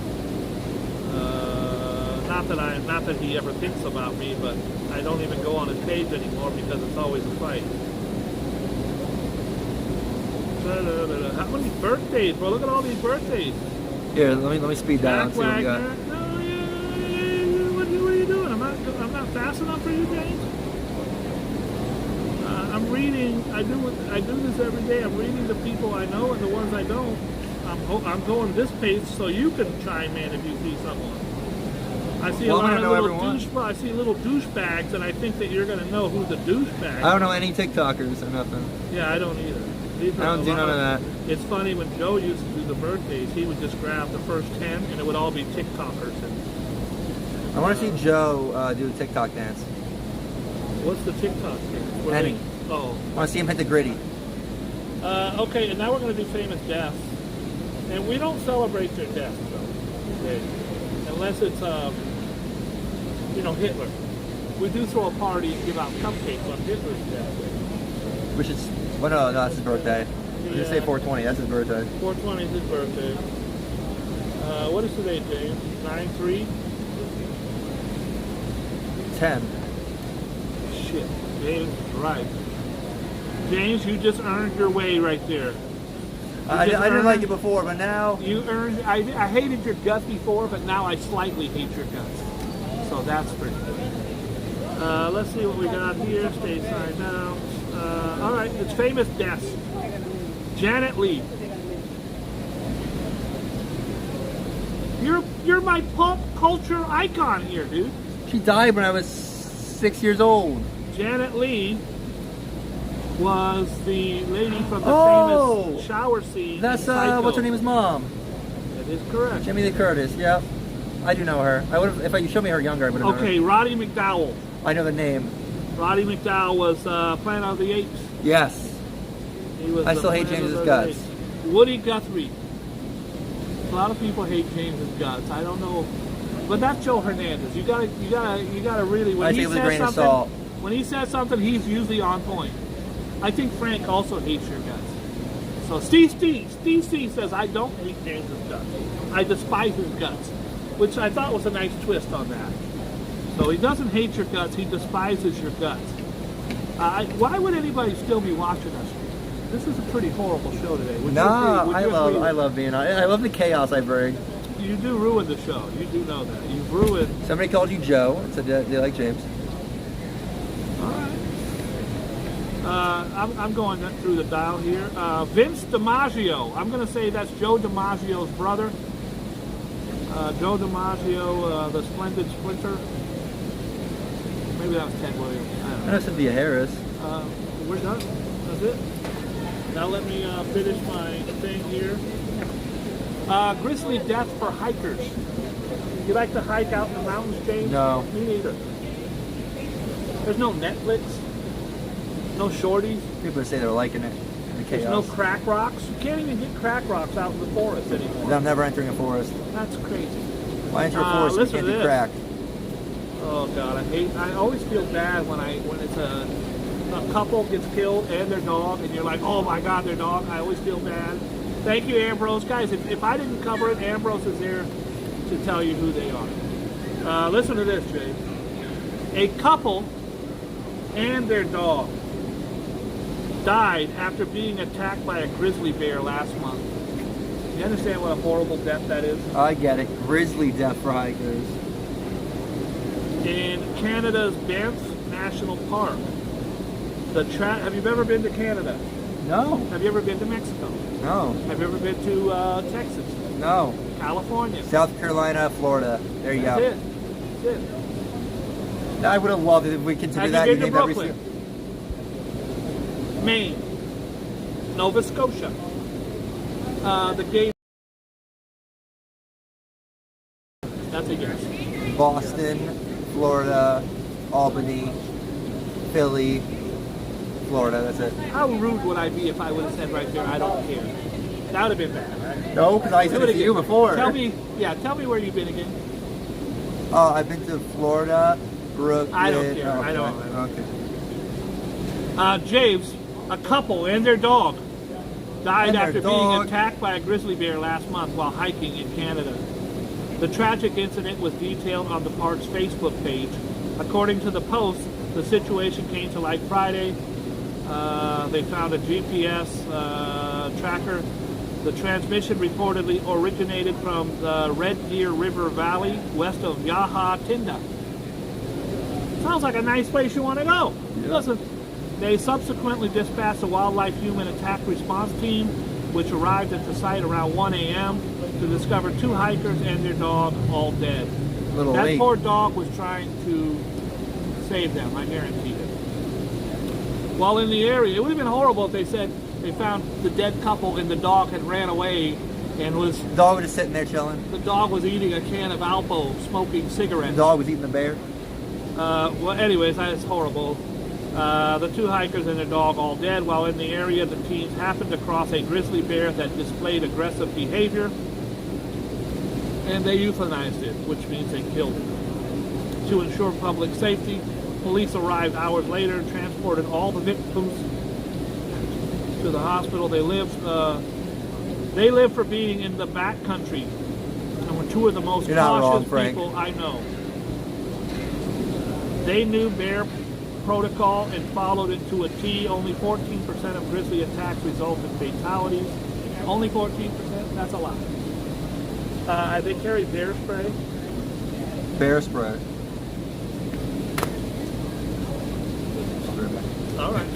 S1: Not that he ever thinks about me, but I don't even go on his page anymore because it's always a fight. How many birthdays, bro? Look at all these birthdays.
S3: Here, let me speed down.
S1: Jack Wagner. What are you doing? I'm not fast enough for you, James. I'm reading. I do this every day. I'm reading the people I know and the ones I don't. I'm going this pace so you can chime in if you see someone. I see a lot of little douchebags, and I think that you're going to know who the douchebag is.
S3: I don't know any TikTokers or nothing.
S1: Yeah, I don't either.
S3: I don't do none of that.
S1: It's funny, when Joe used to do the birthdays, he would just grab the first 10, and it would all be TikTokers.
S3: I want to see Joe do a TikTok dance.
S1: What's the TikTok dance?
S3: Any.
S1: Oh.
S3: I want to see him hit the gritty.
S1: Okay, and now we're going to do famous deaths. And we don't celebrate their deaths, though. Okay? Unless it's, Hitler. We do throw a party and give out cupcakes on his birthday.
S3: Which is, well, no, that's his birthday. I'm gonna say 420. That's his birthday.
S1: 420 is his birthday. What is today, James? 9/3.
S3: 10.
S1: Shit, James is right. James, you just earned your way right there.
S3: I didn't like it before, but now...
S1: You earned... I hated your guts before, but now I slightly hate your guts. So that's pretty good. Let's see what we got here. Stay side down. All right, it's famous deaths. Janet Leigh. You're my pop culture icon here, dude.
S3: She died when I was 6 years old.
S1: Janet Leigh was the lady from the famous shower scene.
S3: That's
S1: in Psycho.
S3: what's her name is mom.
S1: That is correct.
S3: Jamie Lee Curtis. Yep, I do know her. I would have, if you showed me her younger, I would have known her.
S1: Okay, Roddy McDowell.
S3: I know the name.
S1: Roddy McDowell was Planet of the Apes.
S3: Yes.
S1: He was
S3: I still hate
S1: Planet
S3: James's
S1: of the
S3: guts.
S1: Apes. Woody Guthrie. A lot of people hate James's guts. I don't know, but that's Joe Hernandez. You gotta really. When
S3: I
S1: he
S3: take it with a
S1: says
S3: grain of
S1: something,
S3: salt.
S1: when he says something, he's usually on point. I think Frank also hates your guts. So Steve says, I don't hate James's guts. I despise his guts, which I thought was a nice twist on that. So he doesn't hate your guts, he despises your guts. Why would anybody still be watching us? This is a pretty horrible show today. Would you agree?
S3: I love being on. I love the chaos I bring.
S1: You do ruin the show. You do know that. You've ruined.
S3: Somebody called you Joe and said they like James.
S1: All right. I'm going through the dial here. Vince DiMaggio. I'm going to say that's Joe DiMaggio's brother. Joe DiMaggio, the Splendid Splinter. Maybe that was Ted Williams. I don't know.
S3: I know Cynthia Harris.
S1: We're done. That's it. Now let me finish my thing here. Grizzly death for hikers. You like to hike out in the mountains, James?
S3: No.
S1: Me neither. There's no Netflix. No shorties.
S3: People say they're liking it. The chaos.
S1: There's no crack rocks. You can't even get crack rocks out in the forest anymore.
S3: I'm never entering a forest.
S1: That's crazy.
S3: Why enter a forest if you can't do crack?
S1: Oh God, I always feel bad when it's a couple gets killed and their dog, and you're like, oh my God, their dog. I always feel bad. Thank you, Ambrose. Guys, if I didn't cover it, Ambrose is there to tell you who they are. Listen to this, Jay. A couple and their dog died after being attacked by a grizzly bear last month. You understand what a horrible death that is?
S3: I get it. Grizzly death for hikers.
S1: In Canada's Banff National Park. Have you ever been to Canada?
S3: No.
S1: Have you ever been to Mexico?
S3: No.
S1: Have you ever been to Texas?
S3: No.
S1: California?
S3: South Carolina, Florida. There you go.
S1: That's it.
S3: I would have loved it if we considered that.
S1: Have you been to
S3: named
S1: Brooklyn? Maine? Nova Scotia? The gay... That's a yes.
S3: Boston, Florida, Albany, Philly, Florida. That's it.
S1: How rude would I be if I would have said right there, I don't care? That would have been bad, right?
S3: No, because I said it to you before.
S1: Tell me where you've been again.
S3: Oh, I've been to Florida, Brooklyn.
S1: I don't care.
S3: Oh,
S1: I don't.
S3: Okay.
S1: James, a couple and their dog died
S3: And their
S1: after
S3: dog.
S1: being attacked by a grizzly bear last month while hiking in Canada. The tragic incident was detailed on the park's Facebook page. According to the post, the situation came to light Friday. They found a GPS tracker. The transmission reportedly originated from the Red Deer River Valley west of Yaha Tinda. Sounds like a nice place you want to go.
S3: Yeah.
S1: Listen, they subsequently dispatched a wildlife human attack response team, which arrived at the site around 1 a.m. to discover two hikers and their dog all dead. That poor dog was trying to save them, I guarantee it. While in the area, it would have been horrible if they said they found the dead couple and the dog had ran away and was...
S3: The dog was just sitting there chilling.
S1: The dog was eating a can of Alpo, smoking cigarettes.
S3: The dog was eating the bear.
S1: Well, anyways, that's horrible. The two hikers and their dog all dead. While in the area, the teams happened to cross a grizzly bear that displayed aggressive behavior, and they euthanized it, which means they killed it. To ensure public safety, Police arrived hours later and transported all the victims to the hospital. They lived for being in the back country and were two of the most cautious people I know. They knew bear protocol and followed it to a T. Only 14% of grizzly attacks result in fatalities. Only 14%? That's a lot. They carry bear spray.
S3: Bear spray.
S1: All right.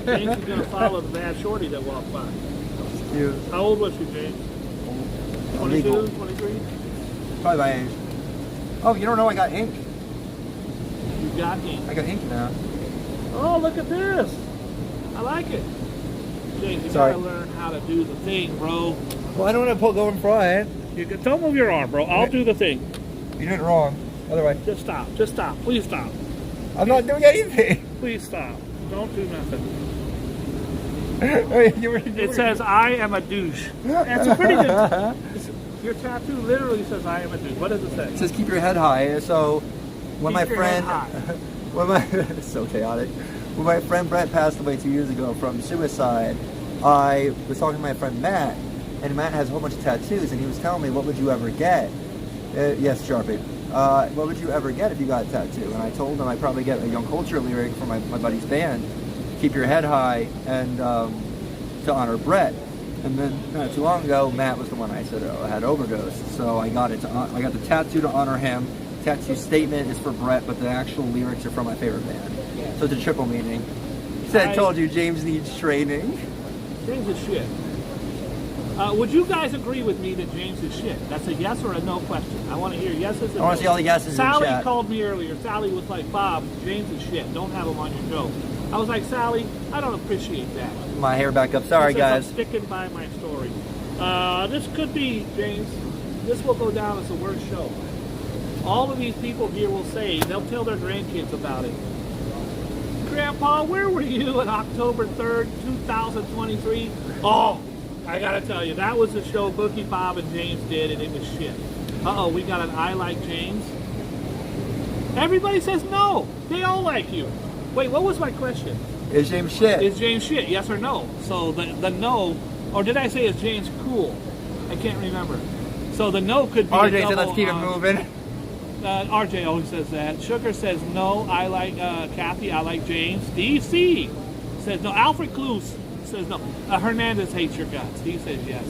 S1: James is going to follow the bad shorty that walked by.
S3: Cute.
S1: How old was she, James? 22, 23?
S3: Probably my age. Oh, you don't know I got ink?
S1: You got ink.
S3: I got ink now.
S1: Oh, look at this. I like it. James, you gotta learn how to do the thing, bro.
S3: Well, I don't want to go in front.
S1: Don't move your arm, bro. I'll do the thing.
S3: You did it wrong. Otherwise.
S1: Just stop. Just stop. Please stop.
S3: I'm not doing anything.
S1: Please stop. Don't do nothing.
S3: You
S1: It says, I am a douche. That's a pretty good... Your tattoo literally says, I am a douche. What does it say?
S3: It says, keep your head high. So, when
S1: Keep
S3: my
S1: your
S3: friend...
S1: head high.
S3: It's so chaotic. When my friend Brett passed away 2 years ago from suicide, I was talking to my friend Matt, and Matt has a whole bunch of tattoos, and he was telling me, what would you ever get? Yes, Sharpie. What would you ever get if you got a tattoo? And I told him I'd probably get a Young Culture lyric from my buddy's band, keep your head high, and to honor Brett. And then not too long ago, Matt was the one I said had overdosed. So I got it. I got the tattoo to honor him. Tattoo statement is for Brett, but the actual lyrics are from my favorite band. So it's a triple meaning. He said, I told you James needs training.
S1: James is shit. Would you guys agree with me that James is shit? That's a yes or a no question. I want to hear yeses and
S3: I want to see all the yeses
S1: Sally
S3: in chat.
S1: called me earlier. Sally was like, Bob, James is shit. Don't have him on your show. I was like, Sally, I don't appreciate that.
S3: My hair back up. Sorry, guys.
S1: I'm sticking by my story. This could be, James, this will go down as the worst show. All of these people here will say, they'll tell their grandkids about it. Grandpa, where were you on October 3rd, 2023? Oh, I gotta tell you, that was the show Boogie Bob and James did, and it was shit. Uh-oh, we got an I like James. Everybody says no. They all like you. Wait, what was my question?
S3: Is James shit?
S1: Is James shit, yes or no? So the no, or did I say is James cool? I can't remember. So the no could be
S3: RJ said let's keep it moving.
S1: RJ always says that. Sugar says no, I like Kathy, I like James. Steve C says no. Alfred Cluse says no. Hernandez hates your guts. He says yes.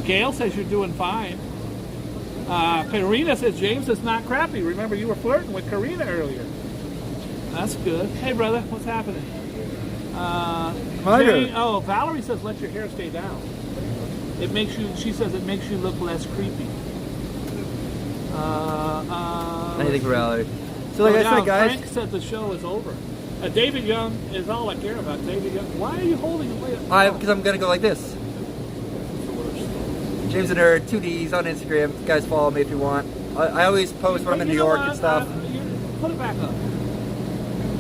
S1: Gail says you're doing fine. Karina says James is not crappy. Remember, you were flirting with Karina earlier. That's good. Hey, brother, what's happening? Valerie says let your hair stay down. It makes you. She says it makes you look less creepy.
S3: Anything for Valerie. So like I said, guys.
S1: Frank said the show is over. David Young is all I care about. David Young. Why are you holding it?
S3: Because I'm gonna go like this. James the Nerd, 2Ds on Instagram. You guys follow me if you want. I always post when I'm in New York and stuff.
S1: Put it back up.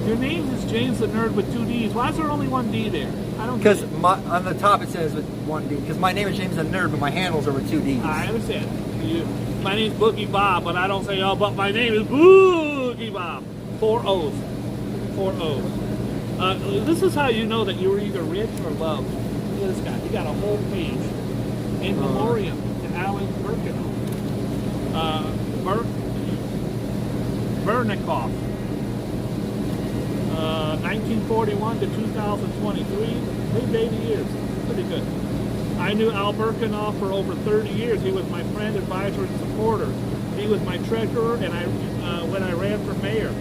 S1: Your name is James the Nerd with 2 Ds. Why is there only 1 D there? I don't.
S3: Because on the top it says with 1 D. Because my name is James the Nerd, but my handles are with 2 Ds.
S1: I understand. My name's Boogie Bob, but I don't say, oh, but my name is Boogie Bob. 4 O's. 4 O's. This is how you know that you were either rich or loved. Look at this guy. He got a whole page in memoriam to Alan Birkenhoff. Bernikoff. 1941 to 2023. Big 80 years. Pretty good. I knew Al Birkenhoff for over 30 years. He was my friend, advisor, and supporter. He was my treasurer, and when I ran for mayor.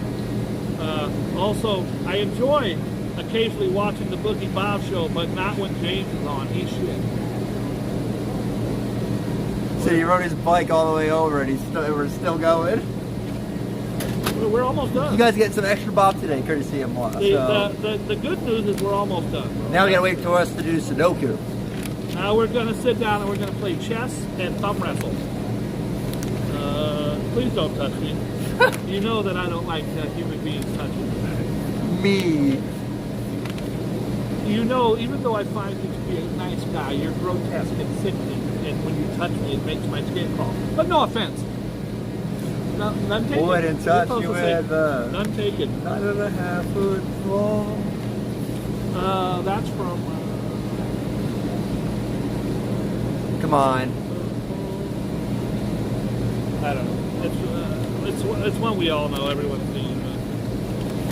S1: Also, I enjoy occasionally watching the Boogie Bob show, but not when James is on. He's shit.
S3: So he rode his bike all the way over, and we're still going.
S1: We're almost done.
S3: You guys getting some extra Bob today, courtesy of Moss.
S1: The good news is we're almost done.
S3: Now we gotta wait for us to do Sudoku.
S1: Now we're gonna sit down and we're gonna play chess and thumb wrestle. Please don't touch me. You know that I don't like human beings touching me.
S3: Me.
S1: You know, even though I find you to be a nice guy, you're grotesque and sickening, and when you touch me, it makes my skin crawl. But no offense. No, none taken.
S3: Wouldn't
S1: You're
S3: touch
S1: supposed
S3: you
S1: to say,
S3: with
S1: none taken.
S3: 9.5 foot wall.
S1: That's from.
S3: Come on.
S1: I don't know. It's one we all know. Everyone's seen.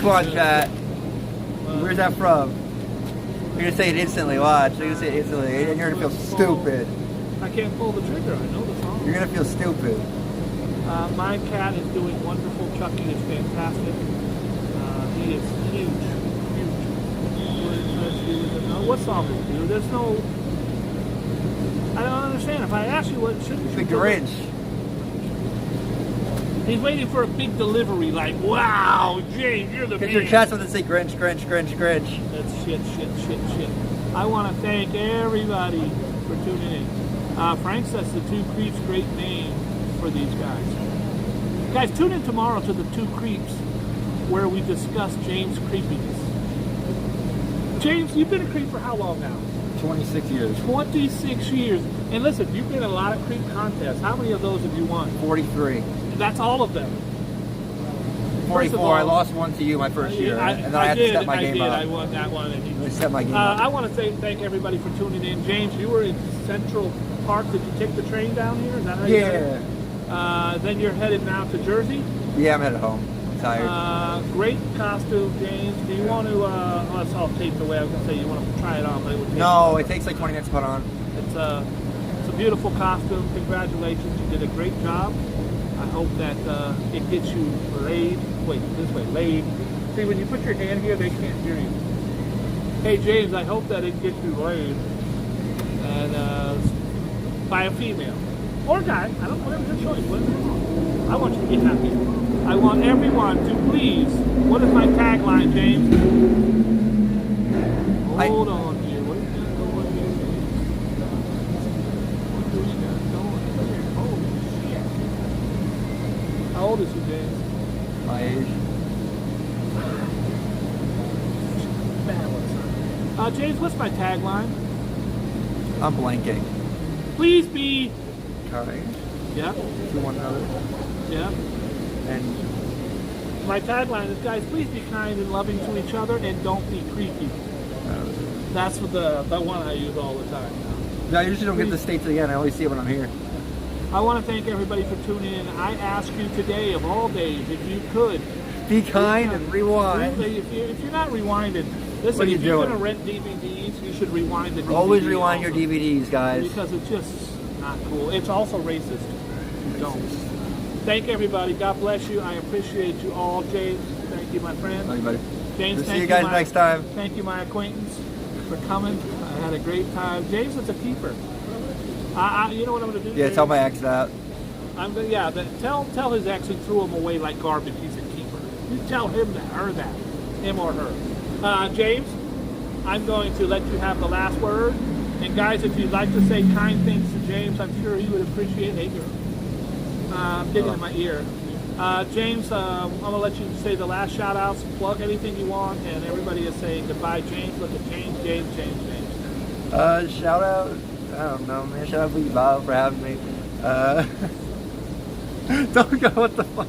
S3: Come on, chat. Where's that from? You're gonna say it instantly. Watch. You're gonna say it instantly, and you're gonna feel stupid.
S1: I can't pull the trigger. I know the song.
S3: You're gonna feel stupid.
S1: My cat is doing wonderful. Chucky is fantastic. He is huge. What song is it, dude? There's no. I don't understand. If I ask you what shouldn't
S3: The
S1: you
S3: Grinch.
S1: He's waiting for a big delivery, like, wow, James, you're the
S3: Because
S1: man.
S3: your chat's supposed to say Grinch, Grinch, Grinch, Grinch.
S1: That's shit. I want to thank everybody for tuning in. Frank says the Two Creeps, great name for these guys. Guys, tune in tomorrow to the Two Creeps, where we discuss James' creepiness. James, you've been a creep for how long now?
S3: 26 years.
S1: 26 years. And listen, you've been in a lot of creep contests. How many of those have you won?
S3: 43.
S1: That's all of them.
S3: 44.
S1: All,
S3: I lost one to you my first year, and then I had to step my game up.
S1: I won that one. And
S3: I set my game up.
S1: I want to thank everybody for tuning in. James, you were in Central Park. Did you take the train down here? Is that how you got it? Then you're headed now to Jersey?
S3: Yeah, I'm headed home. I'm tired.
S1: Great costume, James. Do you want to, let's all tape the way I was going to say you want to try it on, but it would take
S3: No, it takes like 20 minutes to put on.
S1: It's a beautiful costume. Congratulations. You did a great job. I hope that it gets you laid. Wait, this way, laid. See, when you put your hand here, they can't hear you. Hey, James, I hope that it gets you laid. And by a female. Or a guy. I don't know, whatever your choice. Whatever you want. I want you to get happy. I want everyone to please. What is my tagline, James? Hold on here. What do you got going here, James? What do we got going here? Holy shit. How old is he, James?
S3: My age.
S1: James, what's my tagline?
S3: I'm blanking.
S1: Please be.
S3: Kind
S1: Yeah.
S3: to one another.
S1: Yeah.
S3: And
S1: My tagline is, guys, please be kind and loving to each other and don't be creepy. That's what the one I use all the time.
S3: no, I usually don't get the states again. I always see it when I'm here.
S1: I want to thank everybody for tuning in. I ask you today, of all days, if you could
S3: Be kind and rewind.
S1: If you're not rewinded, listen.
S3: What are you
S1: if you're
S3: doing?
S1: going to rent DVDs, you should rewind the DVD.
S3: Always rewind
S1: also,
S3: your DVDs, guys.
S1: because it's just not cool. It's also racist. Don't. Thank everybody. God bless you. I appreciate you all. James, thank you, my friend.
S3: Love you, buddy.
S1: James,
S3: We'll
S1: thank
S3: see you guys
S1: my,
S3: next time.
S1: Thank you, my acquaintance, for coming. I had a great time. James is a keeper. You know what I'm going to do?
S3: Yeah,
S1: James?
S3: tell my ex that.
S1: I'm gonna, yeah. Tell his ex who threw him away like garbage. He's a keeper. You tell him that, her that, him or her. James, I'm going to let you have the last word. And guys, if you'd like to say kind things to James, I'm sure he would appreciate it. Hey, girl. I'm digging in my ear. James, I'm going to let you say the last shout outs, plug anything you want, and everybody is saying goodbye. James, look at James.
S3: Shout out, I don't know, man. Shout out Boogie Bob for having me. Don't go, what the fuck?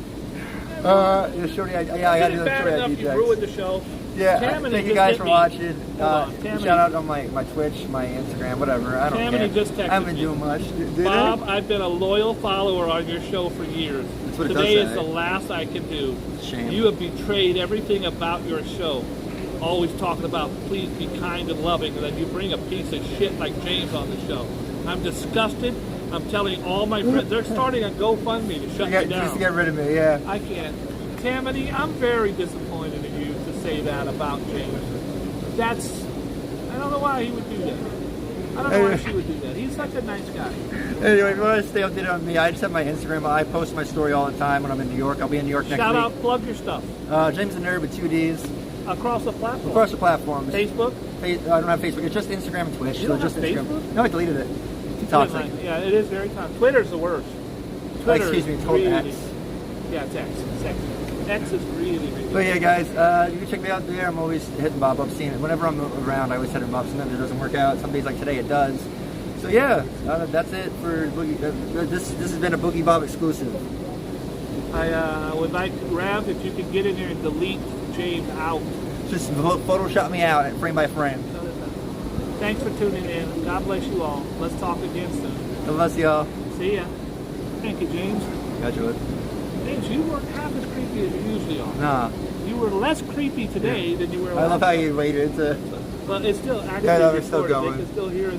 S3: Yeah, Shorty, I gotta do the
S1: bad
S3: Shorty
S1: enough
S3: ID
S1: you
S3: text.
S1: ruined the show.
S3: Yeah,
S1: Tammany
S3: thank you
S1: just
S3: guys
S1: hit
S3: for
S1: me.
S3: watching.
S1: Hold on, Tammany.
S3: Shout out on my Twitch, my Instagram, whatever. I don't
S1: Tammany
S3: care.
S1: just texted
S3: I haven't been
S1: me.
S3: doing much. Did
S1: Bob,
S3: it?
S1: I've been a loyal follower on your show for years.
S3: That's what it
S1: Today
S3: does
S1: is
S3: say.
S1: the last I can do.
S3: Shame.
S1: You have betrayed everything about your show. Always talking about please be kind and loving, and then you bring a piece of shit like James on the show. I'm disgusted. I'm telling all my friends, they're starting a GoFundMe to shut me down.
S3: Just to get rid of me, yeah.
S1: I can't. Tammany, I'm very disappointed in you to say that about James. I don't know why he would do that. I don't know why she would do that. He's such a nice guy.
S3: Anyway, if you want to stay updated on me, I just have my Instagram. I post my story all the time when I'm in New York. I'll be in New York next
S1: Shout
S3: week.
S1: out, plug your stuff.
S3: James the Nerd with 2 Ds.
S1: Across the platform.
S3: Across the platforms.
S1: Facebook?
S3: I don't have Facebook. It's just Instagram and Twitch.
S1: You
S3: So
S1: don't
S3: just
S1: have
S3: Instagram.
S1: Facebook?
S3: No, I deleted it. Too toxic.
S1: Yeah, it is very toxic. Twitter's the worst. Twitter
S3: Excuse me,
S1: is
S3: it's called
S1: really,
S3: X.
S1: Yeah, it's X. It's X. X is really.
S3: But yeah, guys, you can check me out there. I'm always hitting Bob up, seeing it. Whenever I'm around, I always hit him up. Sometimes it doesn't work out. Some days like today, it does. So yeah, that's it for Boogie. This has been a Boogie Bob exclusive.
S1: I would like, Rev, if you could get in there and delete James out.
S3: Just Photoshop me out frame by frame.
S1: Thanks for tuning in. God bless you all. Let's talk again soon.
S3: God bless y'all.
S1: See ya. Thank you, James.
S3: Gotcha. Bud.
S1: James, you weren't half as creepy as you usually are.
S3: Nah.
S1: You were less creepy today than you were last
S3: I love how
S1: time.
S3: you waited to.
S1: But it's still actively
S3: Yeah, no, we're still
S1: recorded.
S3: going.
S1: They can still hear us